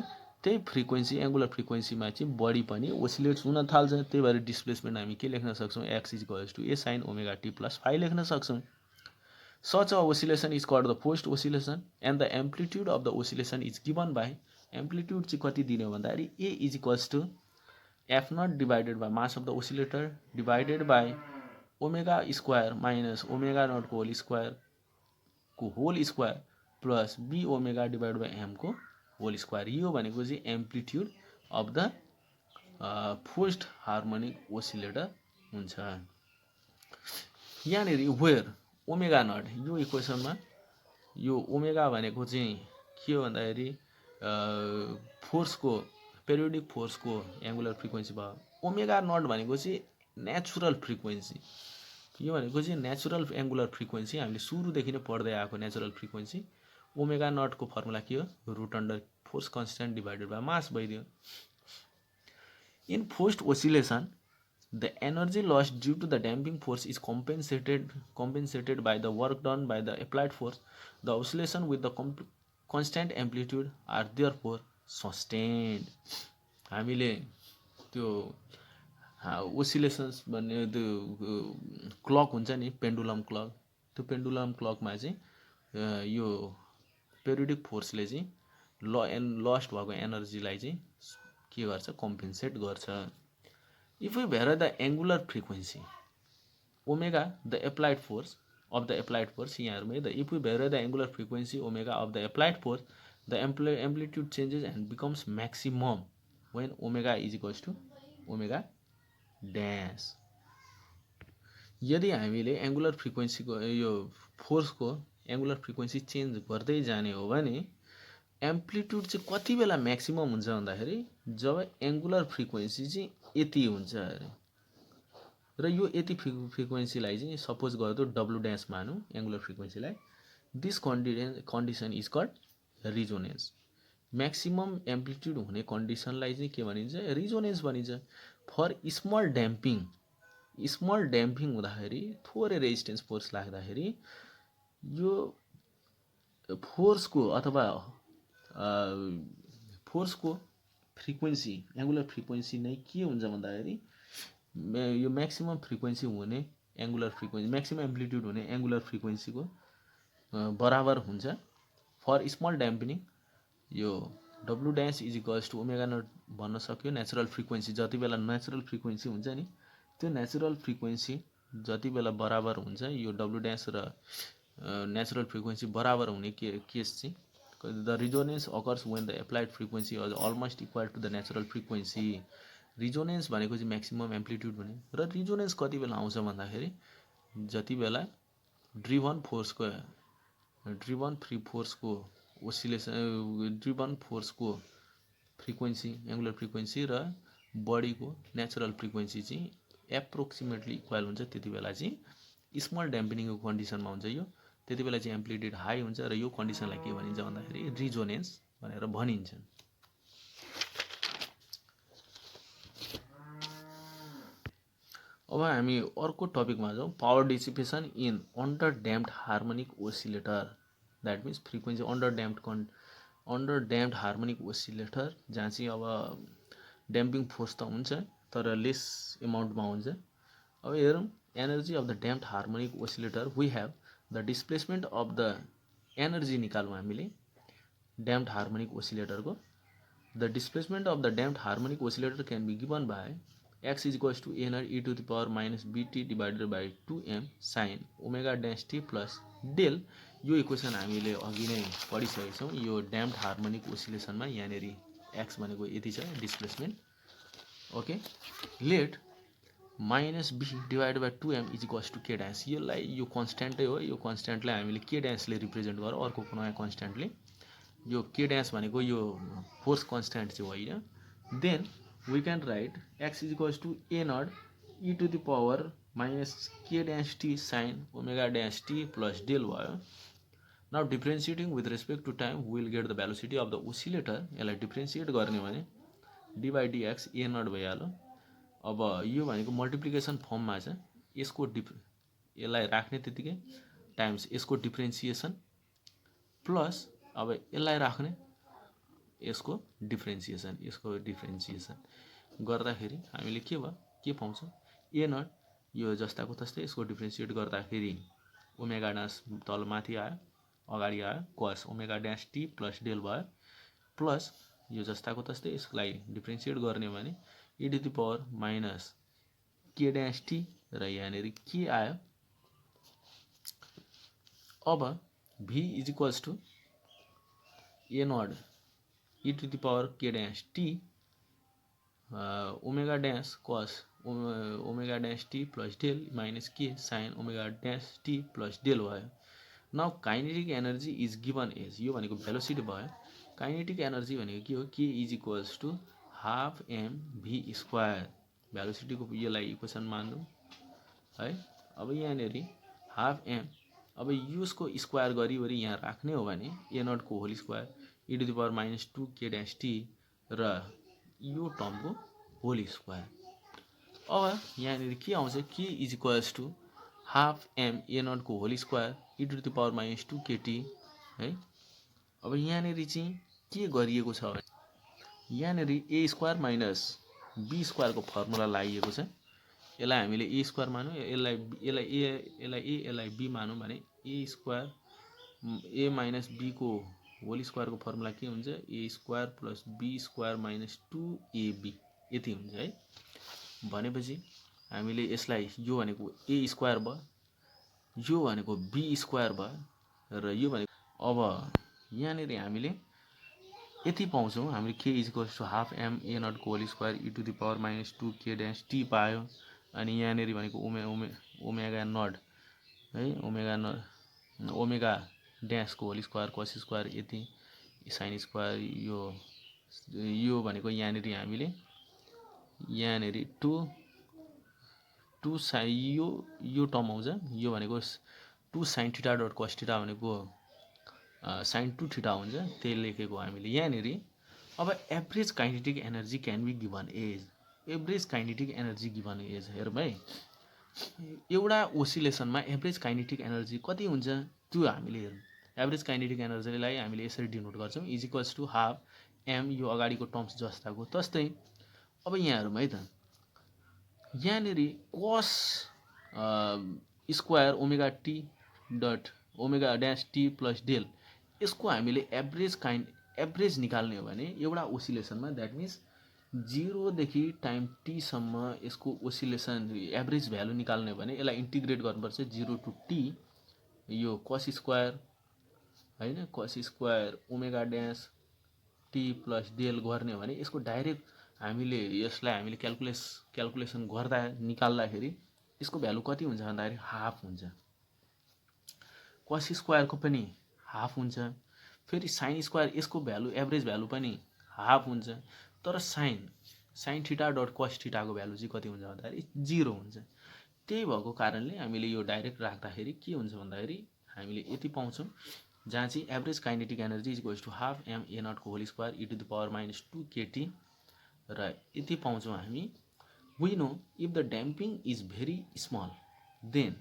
त्यही फ्रिक्वेन्सी एङ्गुलर फ्रिक्वेन्सीमा चाहिँ बडी पनि ओसिलेट्स हुन थाल्छ। त्यही भएर डिस्प्लेसमेन्ट हामी के लेख्न सक्छौँ, X is equals to A sine omega T plus five लेख्न सक्छौँ। Such a oscillation is called the forced oscillation and the amplitude of the oscillation is given by, amplitude चाहिँ कति दिने हो भन्दाखेरि A is equals to F naught divided by mass of the oscillator divided by omega square minus omega naught को whole square plus B omega divided by M को whole square। यो भनेको चाहिँ amplitude of the forced harmonic oscillator हुन्छ। यहाँनिर where omega not यो इक्वेसनमा यो omega भनेको चाहिँ के हो भन्दाखेरि फोर्सको पेरियोडिक फोर्सको एङ्गुलर फ्रिक्वेन्सी भयो। ओमेगा नट भनेको चाहिँ नेचुरल फ्रिक्वेन्सी, यो भनेको चाहिँ नेचुरल एङ्गुलर फ्रिक्वेन्सी, हामीले सुरुदेखि नै पढ्दै आएको नेचुरल फ्रिक्वेन्सी। ओमेगा नटको फर्मुला के हो, root under force constant divided by mass भइदियो। In forced oscillation the energy lost due to the damping force is compensated by the work done by the applied force. The oscillation with the constant amplitude are therefore sustained। हामीले त्यो ओसिलेसन्स भन्ने त्यो clock हुन्छ नि, pendulum clock, त्यो pendulum क्लकमा चाहिँ यो periodic फोर्सले चाहिँ लस्ट भएको एनर्जीलाई चाहिँ के गर्छ, कम्पेन्सेट गर्छ। If we vary the angular frequency omega the applied force of the applied force, if we vary the angular frequency omega of the applied force, the amplitude changes and becomes maximum when omega is equals to omega dash। यदि हामीले angular फ्रिक्वेन्सीको यो फोर्सको angular frequency change गर्दै जाने हो भने amplitude चाहिँ कति बेला म्याक्सिमम हुन्छ भन्दाखेरि जब एङ्गुलर फ्रिक्वेन्सी चाहिँ यति हुन्छ अरे। र यो यति फ्रिक्वेन्सीलाई चाहिँ सपोज गर्दो डब्लु ड्यास मानौँ एङ्गुलर फ्रिक्वेन्सीलाई। This condition is called resonance. Maximum amplitude हुने कन्डिसनलाई चाहिँ के भनिन्छ, रिजोनेन्स भनिन्छ। फर स्मल ड्याम्पिङ हुँदाखेरि थोरै रेजिस्टेन्स फोर्स लाग्दाखेरि यो फोर्सको अथवा फोर्सको फ्रिक्वेन्सी एङ्गुलर फ्रिक्वेन्सी नै के हुन्छ भन्दाखेरि यो म्याक्सिमम फ्रिक्वेन्सी हुने एङ्गुलर फ्रिक्वेन्सी, म्याक्सिमम एम्प्लिट्युड हुने एङ्गुलर फ्रिक्वेन्सीको बराबर हुन्छ। फर स्मल ड्याम्पिङ यो W dash is equals to omega naught भन्न सक्यो। नेचुरल फ्रिक्वेन्सी जति बेला नेचुरल फ्रिक्वेन्सी हुन्छ नि, त्यो नेचुरल फ्रिक्वेन्सी जति बेला बराबर हुन्छ, यो डब्लु ड्यास र नेचुरल फ्रिक्वेन्सी बराबर हुने केस चाहिँ the resonance occurs when the applied frequency is almost equal to the natural frequency. Resonance भनेको चाहिँ म्याक्सिमम एम्प्लिट्युड हुने। र रिजोनेन्स कति बेला आउँछ भन्दाखेरि जति बेला ड्रिभन फोर्सको फ्रिक्वेन्सी एङ्गुलर फ्रिक्वेन्सी र बडीको नेचुरल फ्रिक्वेन्सी चाहिँ एप्रोक्सिमेटली इक्वल हुन्छ, त्यति बेला चाहिँ स्मल ड्याम्पिङको कन्डिसनमा हुन्छ यो। त्यति बेला चाहिँ एम्प्लिट्युड हाई हुन्छ र यो कन्डिसनलाई के भनिन्छ भन्दाखेरि रिजोनेन्स भनेर भनिन्छ। अब हामी अर्को टपिकमा जाउँ, power dissipation in under damped harmonic oscillator. That means frequency under damped harmonic oscillator, जहाँ चाहिँ अब ड्याम्पिङ फोर्स त हुन्छ तर लेस एमाउन्टमा हुन्छ। अब हेरौँ, energy of the damped harmonic oscillator we have the displacement of the energy निकालौँ हामीले। damped harmonic oscillator को the displacement of the damped harmonic oscillator can be given by x is equals to a naught e to the power minus bt divided by 2m sin omega dash t plus del यो equation हामीले अघि नै पढिसकेका छौँ यो ड्याम्प्ड harmonic ओसिलेसनमा यहाँनेरि x भनेको यति छ displacement okay let minus b divided by 2m is equals to K dash यसलाई यो कन्स्ट्यान्टै हो यो कन्स्ट्यान्टलाई हामीले के ड्यासले रिप्रेजेन्ट गरेर अर्को कुनै कन्स्ट्यान्टले यो के ड्यास भनेको यो फोर्स कन्स्ट्यान्ट चाहिँ होइन then we can write x is equals to a naught e to the power minus k dash T sine omega dash T plus del भयो now differentiating with respect to time will get the velocity of the oscillator यसलाई differentiate गर्ने भने d by dx a naught भइहाल्यो अब यो भनेको multiplication फर्ममा छ यसको यसलाई राख्ने त्यतिकै टाइम्स यसको डिफ्रेन्सिएसन प्लस अब यसलाई राख्ने यसको डिफ्रेन्सिएसन गर्दाखेरि हामीले के भयो के पाउँछौँ ए नट यो जस्ताको तस्तै यसको डिफ्रेन्सिएट गर्दाखेरि ओमेगा ड्यास तल माथि आयो अगाडि आयो cos omega dash T plus del भयो प्लस यो जस्ताको तस्तै यसलाई डिफ्रेन्सिएट गर्ने भने e to the power minus k dash t र यहाँनेरि के आयो अब v is equals to A naught e to the power k dash t omega dash cos omega dash T plus del minus k sine omega dash T plus del भयो now kinetic energy is given as यो भनेको velocity भयो kinetic energy भनेको के हो K is equals to half m v square भेलोसिटीको यसलाई equation मान्नु है अब यहाँनेरि हाफ एम अब यसको स्क्वायर गरिवरी यहाँ राख्ने हो भने ए नटको whole square e to the power minus 2 k dash t र यो टर्मको होल स्क्वायर अब यहाँनेरि के आउँछ k is equals to half m a नटको whole square e to the power minus 2 kt है अब यहाँनेरि चाहिँ के गरिएको छ भने यहाँनेरि ए स्क्वायर माइनस बी स्क्वायरको फर्मुला लगाइएको छ यसलाई हामीले ए स्क्वायर मानौँ यसलाई बी मानौँ भने a square a minus b को होल स्क्वायरको फर्मुला के हुन्छ a square plus b square minus 2ab यति हुन्छ है भनेपछि हामीले यसलाई यो भनेको ए स्क्वायर भयो यो भनेको बी स्क्वायर भयो र यो भनेको अब यहाँनेरि हामीले यति पाउँछौँ हामीले k is equals to half m a नटको whole square e to the power minus 2 k dash t पायो अनि यहाँनेरि भनेको ओमेगा नट है ओमेगा ड्यासको होल स्क्वायर कस स्क्वायर यति साइन स्क्वायर यो भनेको यहाँनेरि हामीले यहाँनेरि टू साइन यो टर्म आउँछ यो भनेको 2 sine theta dot cos theta भनेको साइन 2 थीटा हुन्छ त्यही लेखेको हामीले यहाँनेरि अब average kinetic energy can be given as average kinetic energy given as हेरौँ है एउटा ओसिलेसनमा एभरेज काइनेटिक एनर्जी कति हुन्छ त्यो हामीले हेरौँ एभरेज काइनेटिक एनर्जीलाई हामीले यसरी डिनोट गर्छौँ is equals to half M यो अगाडिको टर्म्स जस्ताको तस्तै अब यहाँ हेरौँ है त यहाँनेरि cos square omega T dot omega dash T plus del यसको हामीले एभरेज निकाल्ने हो भने एउटा ओसिलेसनमा द्याट मिन्स 0 देखि टाइम टी सम्म यसको ओसिलेसन एभरेज भ्यालु निकाल्ने हो भने यसलाई इन्टिग्रेट गर्नुपर्छ 0 टु टी यो कस स्क्वायर हैन cos square omega dash T plus del गर्ने हो भने यसको डाइरेक्ट यसलाई हामीले क्याल्कुलेसन गर्दा निकाल्दाखेरि यसको भ्यालु कति हुन्छ भन्दाखेरि हाफ हुन्छ कस स्क्वायरको पनि हाफ हुन्छ फेरि साइन स्क्वायर यसको भ्यालु एभरेज भ्यालु पनि हाफ हुन्छ तर साइन थीटा डट कस थीटाको भ्यालु चाहिँ कति हुन्छ भन्दाखेरि 0 हुन्छ त्यही भएको कारणले हामीले यो डाइरेक्ट राख्दाखेरि के हुन्छ भन्दाखेरि हामीले यति पाउँछौँ जहाँ चाहिँ average kinetic energy is equals to half m a नटको whole square e to the power minus 2 kt र यति पाउँछौँ हामी we know if the damping is very small then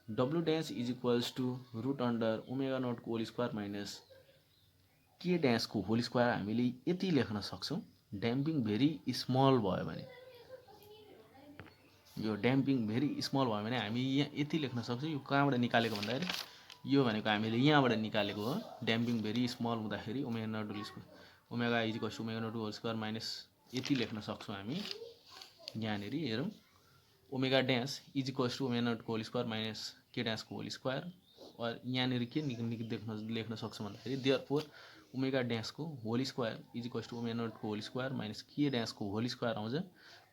डब्लु dash is equals to root under omega नटको whole square minus k ड्यासको whole square हामीले यति लेख्न सक्छौँ ड्याम्पिङ भेरी स्मल भयो भने यो ड्याम्पिङ भेरी स्मल भयो भने हामी यहाँ यति लेख्न सक्छौँ यो कहाँबाट निकालेको भन्दाखेरि यो भनेको हामीले यहाँबाट निकालेको हो। ड्याम्पिङ भेरी स्मल हुँदाखेरि omega naught whole square omega is equals to omega naught whole square minus यति लेख्न सक्छौँ हामी। यहाँनिर हेरौँ omega dash is equals to omega नटको होल स्क्वायर माइनस के ड्यासको होल स्क्वायर। यहाँनिर के लेख्न सक्छौँ भन्दाखेरि देयरफोर ओमेगा ड्यासको whole square is equals to omega नटको होल स्क्वायर माइनस के ड्यासको होल स्क्वायर आउँछ।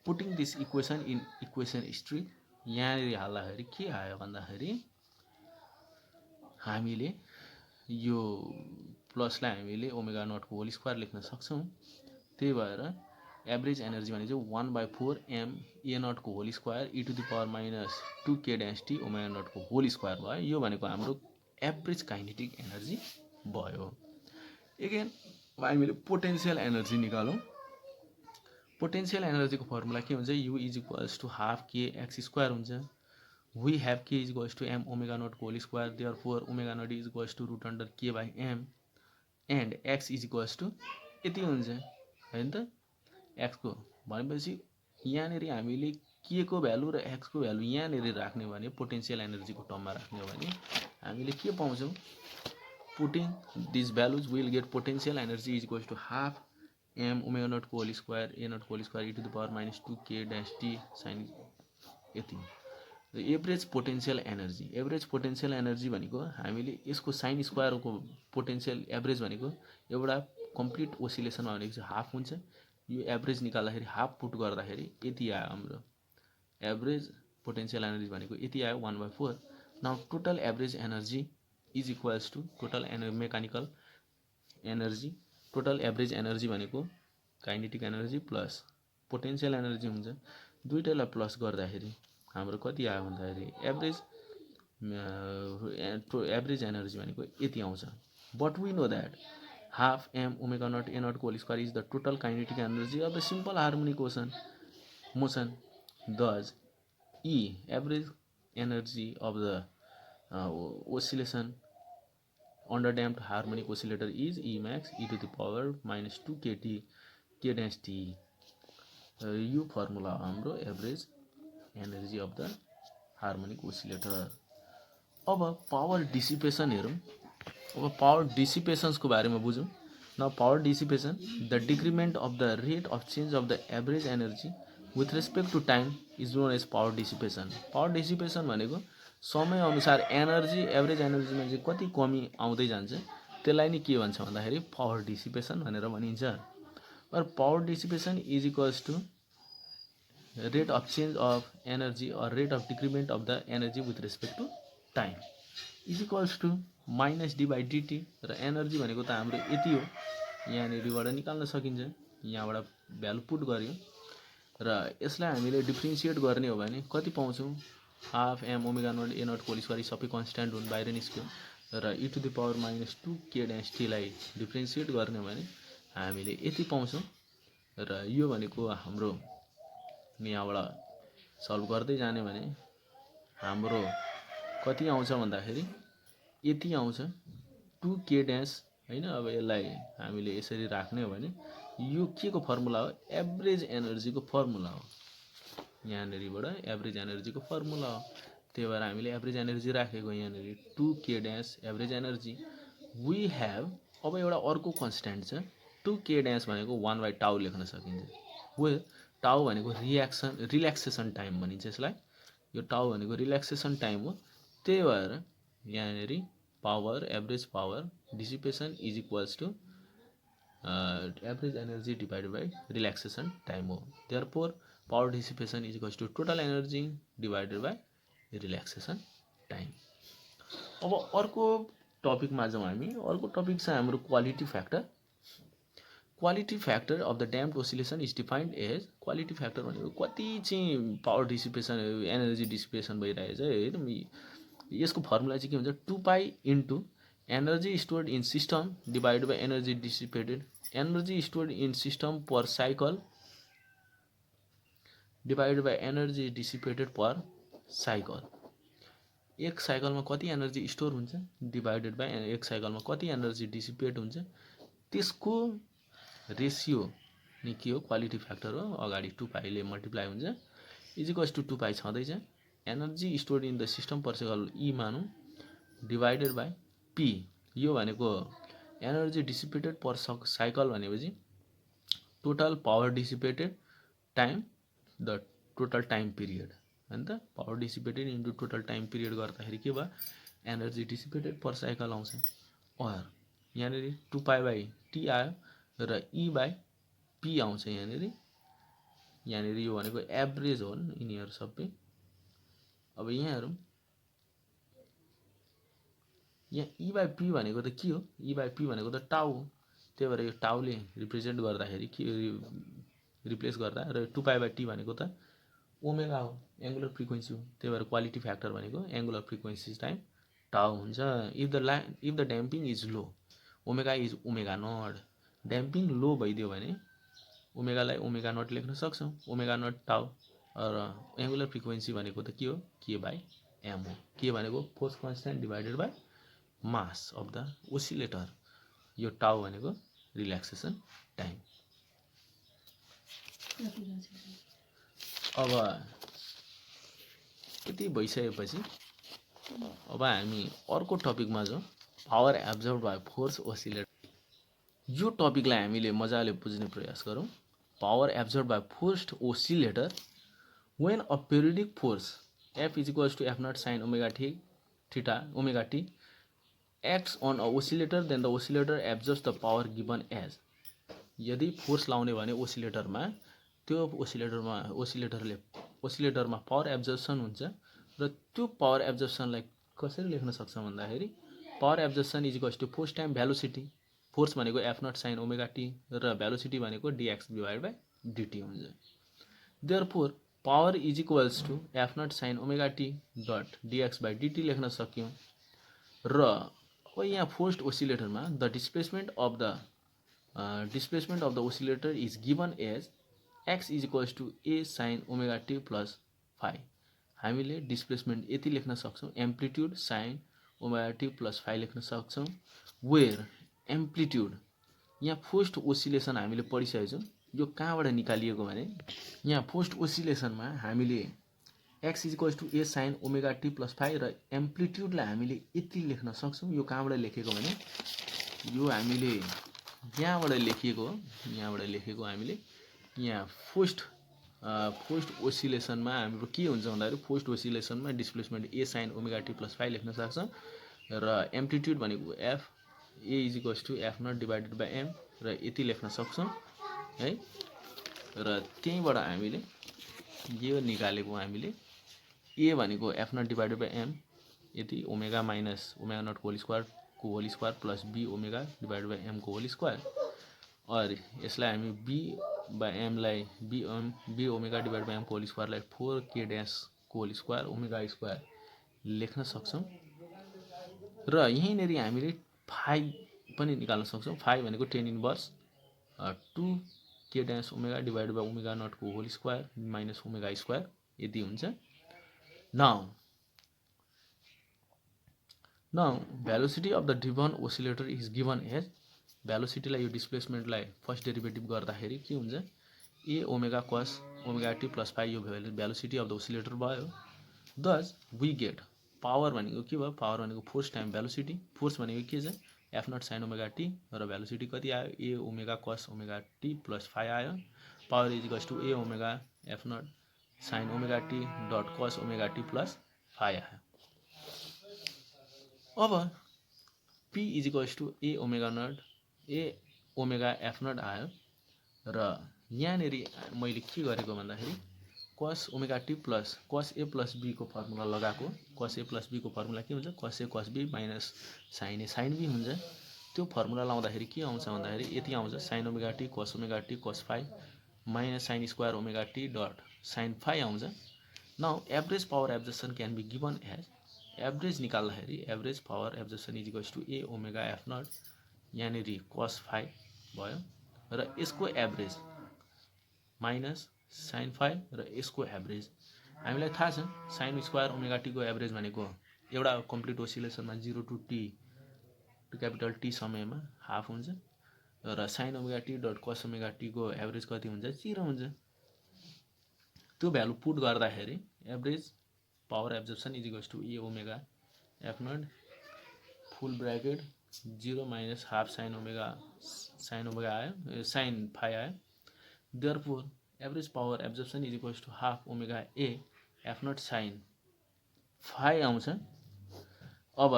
Putting this equation in equation स्ट्री यहाँनिर हाल्दाखेरि के आयो भन्दाखेरि हामीले यो प्लसलाई हामीले ओमेगा नटको होल स्क्वायर लेख्न सक्छौँ। त्यही भएर एभरेज एनर्जी भने चाहिँ 1/4 m ए नटको whole square e to the power minus 2 k dash t omega नटको होल स्क्वायर भयो। यो भनेको हाम्रो एभरेज काइनेटिक एनर्जी भयो। एगेन हामीले पोटेन्सियल एनर्जी निकालौँ। पोटेन्सियल एनर्जीको फर्मुला के हुन्छ, u is equals to half k x square हुन्छ। We have k is equals to m omega not को whole square therefore omega naught is equals to root under k by m and x is equals to यति हुन्छ हैन त। x को भनेपछि यहाँनिर हामीले k को भ्यालु र x को भ्यालु यहाँनिर राख्ने भने पोटेन्सियल एनर्जीको टर्ममा राख्ने भने हामीले के पाउँछौँ, putting this values will get potential energy is equals to half m omega not को होल स्क्वायर ए नट को whole square e to the power minus 2 k dash T sine यति। एभरेज पोटेन्सियल एनर्जी भनेको हामीले यसको sign स्क्वायरको potential average भनेको एउटा complete ओसिलेसनमा भनेको चाहिँ हाफ हुन्छ। यो एभरेज निकाल्दाखेरि हाफ पुट गर्दाखेरि यति आयो हाम्रो एभरेज पोटेन्सियल एनर्जी भनेको यति आयो 1/4। Now total average energy is equals to total mechanical energy. Total average energy भनेको kinetic energy plus potential energy हुन्छ। दुईटैलाई प्लस गर्दाखेरि हाम्रो कति आयो भन्दाखेरि एभरेज एनर्जी भनेको यति आउँछ। But we know that half m omega naught A naught को whole square is the total kinetic energy of the simple harmonic motion thus E average energy of the oscillation under damped harmonic oscillator is E max e to the power minus 2 kt k dash t। यो formula हाम्रो average energy of the harmonic oscillator. अब power dissipation हेरौँ। अब power डिसिपेसन्सको बारेमा बुझौँ। न power dissipation the decrement of the rate of change of the average energy with respect to time is known as power dissipation. Power dissipation भनेको समय अनुसार एनर्जी एभरेज एनर्जीमा चाहिँ कति कमी आउँदै जान्छ त्यसलाई नै के भन्छ भन्दाखेरि पावर डिसिपेसन भनेर भनिन्छ। और power dissipation is equals to rate of change of energy और rate of decrement of the energy with respect to time is equals to minus d by dt. र एनर्जी भनेको त हाम्रो यति हो, यहाँनिरबाट निकाल्न सकिन्छ, यहाँबाट भ्यालु पुट गर्यो र यसलाई हामीले डिफ्रेन्सिएट गर्ने हो भने कति पाउँछौँ, हाफ m ओमेगा नट ए नट होल स्क्वायर सबै कन्स्ट्यान्ट हुन् बाहिर निस्क्यो र e to the power minus 2 k dash T लाई डिफ्रेन्सिएट गर्ने हो भने हामीले यति पाउँछौँ। र यो भनेको हाम्रो यहाँबाट सल्भ गर्दै जाने भने हाम्रो कति आउँछ भन्दाखेरि यति आउँछ 2 k ड्यास हैन। अब यसलाई हामीले यसरी राख्ने हो भने यो के को फर्मुला हो, एभरेज एनर्जी को फर्मुला हो। यहाँनिरबाट एभरेज एनर्जी को फर्मुला हो, त्यही भएर हामीले एभरेज एनर्जी राखेको यहाँनिर 2 k dash average energy. We have अब एउटा अर्को कन्स्ट्यान्ट छ 2 k ड्यास भनेको 1/टाउ लेख्न सकिन्छ। वे टाउ भनेको रिल्याक्सेसन टाइम भनिन्छ यसलाई। यो टाउ भनेको रिल्याक्सेसन टाइम हो। त्यही भएर यहाँनिर power average power dissipation is equals to average energy divided by relaxation time हो। Therefore power dissipation is equals to total energy divided by relaxation time. अब अर्को टपिकमा जाउँ हामी। अर्को टपिक छ हाम्रो quality factor. Quality factor of the damped oscillation is defined as, quality factor भनेको कति चाहिँ पावर डिसिपेसन एनर्जी डिसिपेसन भइरहेछ है। यसको फर्मुला चाहिँ के हुन्छ, 2 पाई into energy stored in system divided by energy dissipated, energy stored in system per cycle divided by energy dissipated per cycle. एक साइकलमा कति एनर्जी स्टोर हुन्छ डिवाइडेड बाई एक साइकलमा कति एनर्जी डिसिपेट हुन्छ, त्यसको रेसियो नि के हो, क्वालिटी फ्याक्टर हो। अगाडि 2 पाईले मल्टिप्लाई हुन्छ इज इक्वल्स टु 2 पाई छँदैछ। Energy stored in the system per cycle E मानौँ डिभाइडेड बाई पी। यो भनेको एनर्जी डिसिपेटेड पर साइकल भनेपछि total power dissipated time the total time period होइन त। Power dissipated into total time period गर्दाखेरि के भयो, एनर्जी डिसिपेटेड पर साइकल आउँछ। अर यहाँनिर 2π/t आयो र E/p आउँछ यहाँनिर। यहाँनिर यो भनेको एभरेज हो नि यिनीहरू सबै। अब यहाँ हेरौँ, यहाँ E/p भनेको त के हो, E/p भनेको त टाउ हो। त्यही भएर यो टाउले रिप्रेजेन्ट गर्दाखेरि के रिप्लेस गर्दा र 2π/t भनेको त ओमेगा हो, एङ्गुलर फ्रिक्वेन्सी हो। त्यही भएर क्वालिटी फ्याक्टर भनेको एङ्गुलर फ्रिक्वेन्सी टाइम टाउ हुन्छ। If the damping is low, omega is omega naught. Damping low भइदियो भने ओमेगालाई ओमेगा नट लेख्न सक्छौँ, ओमेगा नट टाउ। र एङ्गुलर फ्रिक्वेन्सी भनेको त के हो, k/m हो। के भनेको force constant divided by mass of the oscillator. यो टाउ भनेको रिल्याक्सेसन टाइम। अब यति भइसकेपछि अब हामी अर्को टपिकमा जाउँ, power absorb by force oscillator. यो टपिकलाई हामीले मजाले बुझ्ने प्रयास गरौँ। Power absorb by force oscillator when a periodic force F is equals to F naught sin omega t theta omega t acts on a oscillator, then the oscillator absorbs the power given as। यदि force लाउने भने ओसिलेटरमा, त्यो ओसिलेटरमा power absorption हुन्छ र त्यो power एब्जर्प्सनलाई कसरी लेख्न सक्छौँ भन्दाखेरि power absorption is equals to force time velocity. Force भनेको F naught sin omega t र भेलोसिटी भनेको dx डिभाइड बाई dt हुन्छ। Therefore power is equals to F naught sin omega t dot dx by dt लेख्न सक्यौँ। र अब यहाँ forced ओसिलेटरमा the displacement of the oscillator is given as x is equals to a sin omega t plus phi। हामीले displacement यति लेख्न सक्छौँ, amplitude sine omega T plus phi लेख्न सक्छौँ। वेयर एम्प्लिट्युड, यहाँ फोर्स्ड ओसिलेसन हामीले पढिसकेको छौँ। यो कहाँबाट निकालिएको भने यहाँ फोर्स्ड ओसिलेसनमा हामीले x is equals to a sine omega T plus phi र एम्प्लिट्युडलाई हामीले यति लेख्न सक्छौँ। यो कहाँबाट लेखेको भने यो हामीले यहाँबाट लेखेको हामीले यहाँ फोर्स्ड ओसिलेसनमा हाम्रो के हुन्छ भन्दाखेरि फोर्स्ड ओसिलेसनमा displacement a sine omega T plus phi लेख्न सक्छौँ र एम्प्लिट्युड भनेको f a is equals to F naught divided by m र यति लेख्न सक्छौँ है। र त्यहीँबाट हामीले यो निकालेको, हामीले a भनेको F naught divided by m यति omega minus omega naught whole square plus b omega divided by m को होल स्क्वायर। और यसलाई हामी b omega divide by m को होल स्क्वायरलाई 4k ड्यास को होल स्क्वायर ओमेगा स्क्वायर लेख्न सक्छौँ। र यहीँनिर हामीले फाइ पनि निकाल्न सक्छौँ। फाइ भनेको 10 inverse 2k dash omega divide by omega not को whole square minus omega square यति हुन्छ। Now velocity of the given oscillator is given as, भेलोसिटीलाई यो डिस्प्लेसमेन्टलाई फर्स्ट डेरिभेटिभ गर्दाखेरि के हुन्छ, a omega cos omega T plus phi यो भेलोसिटी अफ द ओसिलेटर भयो। दस वी गेट पावर भनेको के भयो, पावर भनेको फोर्स टाइम भेलोसिटी। फोर्स भनेको के छ, F naught sin omega T र भेलोसिटी कति आयो, a omega cos omega T plus phi आयो। Power is equals to a omega F naught sin omega T dot cos omega T plus phi आयो। अब p is equals to a omega F naught आयो। र यहाँनिर मैले के गरेको भन्दाखेरि कस omega T plus cos A plus B को फर्मुला लगाएको। कस ए प्लस बी को फर्मुला के हुन्छ, cos A cos B minus sine A sine B हुन्छ। त्यो फर्मुला लाउँदाखेरि के आउँछ भन्दाखेरि यति आउँछ, sign omega t cos phi minus sine square omega T dot sine phi आउँछ। Now average power absorption can be given as, average निकाल्दाखेरि average power absorption is equals to a omega F naught यहाँनिर cos फाइ भयो र यसको average minus sign फाइ र यसको average. हामीलाई थाहा छ साइन स्क्वायर ओमेगा टी को एभरेज भनेको एउटा कम्प्लिट ओसिलेसनमा 0 to t to capital T समयमा हाफ हुन्छ र sine omega T dot cos omega t को एभरेज कति हुन्छ, 0 हुन्छ। त्यो भ्यालु पुट गर्दाखेरि average power absorption is equals to a omega F naught full bracket 0 minus half sine omega आयो, साइन फाई आयो. Therefore average power absorption is equals to half omega A F not sine phi आउँछ. अब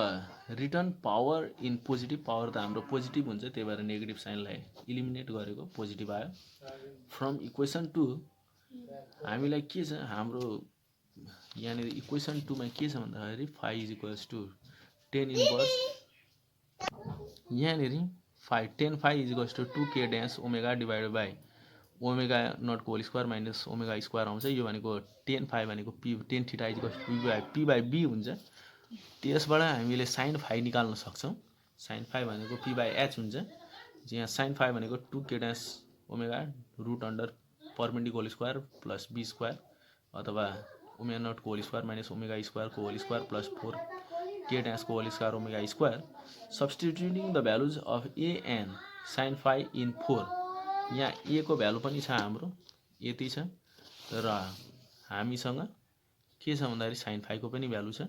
return power in positive, power त हाम्रो positive हुन्छ, त्यही भएर negative साइनलाई इलिमिनेट गरेको पोजिटिभ आयो. फ्रम इक्वेसन 2 हामीलाई के छ, हाम्रो यहाँनिर इक्वेसन 2 मा के छ भन्दाखेरि phi is equals to 10 inverse, यहाँनिर ten phi is equals to 2k dash omega divided by omega नटको whole square minus omega square आउँछ. यो भनेको 10 फाई भनेको P, 10 theta is equals to P by B हुन्छ. त्यसबाट हामीले साइन फाई निकाल्न सक्छौँ. साइन फाई भनेको पी बाई एच हुन्छ. यहाँ साइन फाई भनेको 2k dash omega root under perpendicular whole square plus b square अथवा ओमेगा नटको होल स्क्वायर माइनस ओमेगा स्क्वायरको होल स्क्वायर प्लस 4k ड्यासको whole square omega square. Substituting the values of A and sine phi in 4. यहाँ ए को value पनि छ हाम्रो यति छ, र हामीसँग के छ भन्दाखेरि साइन फाईको पनि भ्यालु छ.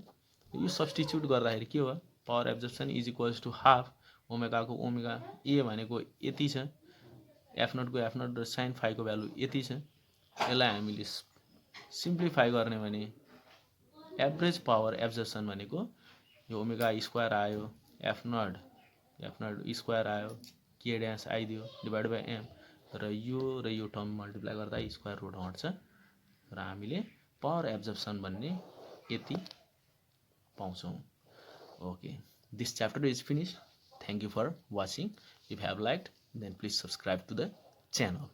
यो सब्स्टिट्युट गर्दाखेरि के हो, power absorption is equals to half ओमेगाको ओमेगा ए भनेको यति छ, एफ नटको एफ नट र साइन फाईको भ्यालु यति छ. यसलाई हामीले सिम्प्लिफाई गर्ने भने एभरेज पावर एब्जर्प्सन भनेको यो ओमेगा स्क्वायर आयो, एफ नट स्क्वायर आयो, के ड्यास आइदियो डिभाइड बाई एम, र यो टर्म मल्टिप्लाई गर्दा स्क्वायर रुट हट्छ, र हामीले पावर एब्जर्प्सन भन्ने यति पाउँछौँ. Okay, this chapter is finish. Thank you for watching. If you have liked then please subscribe to the channel.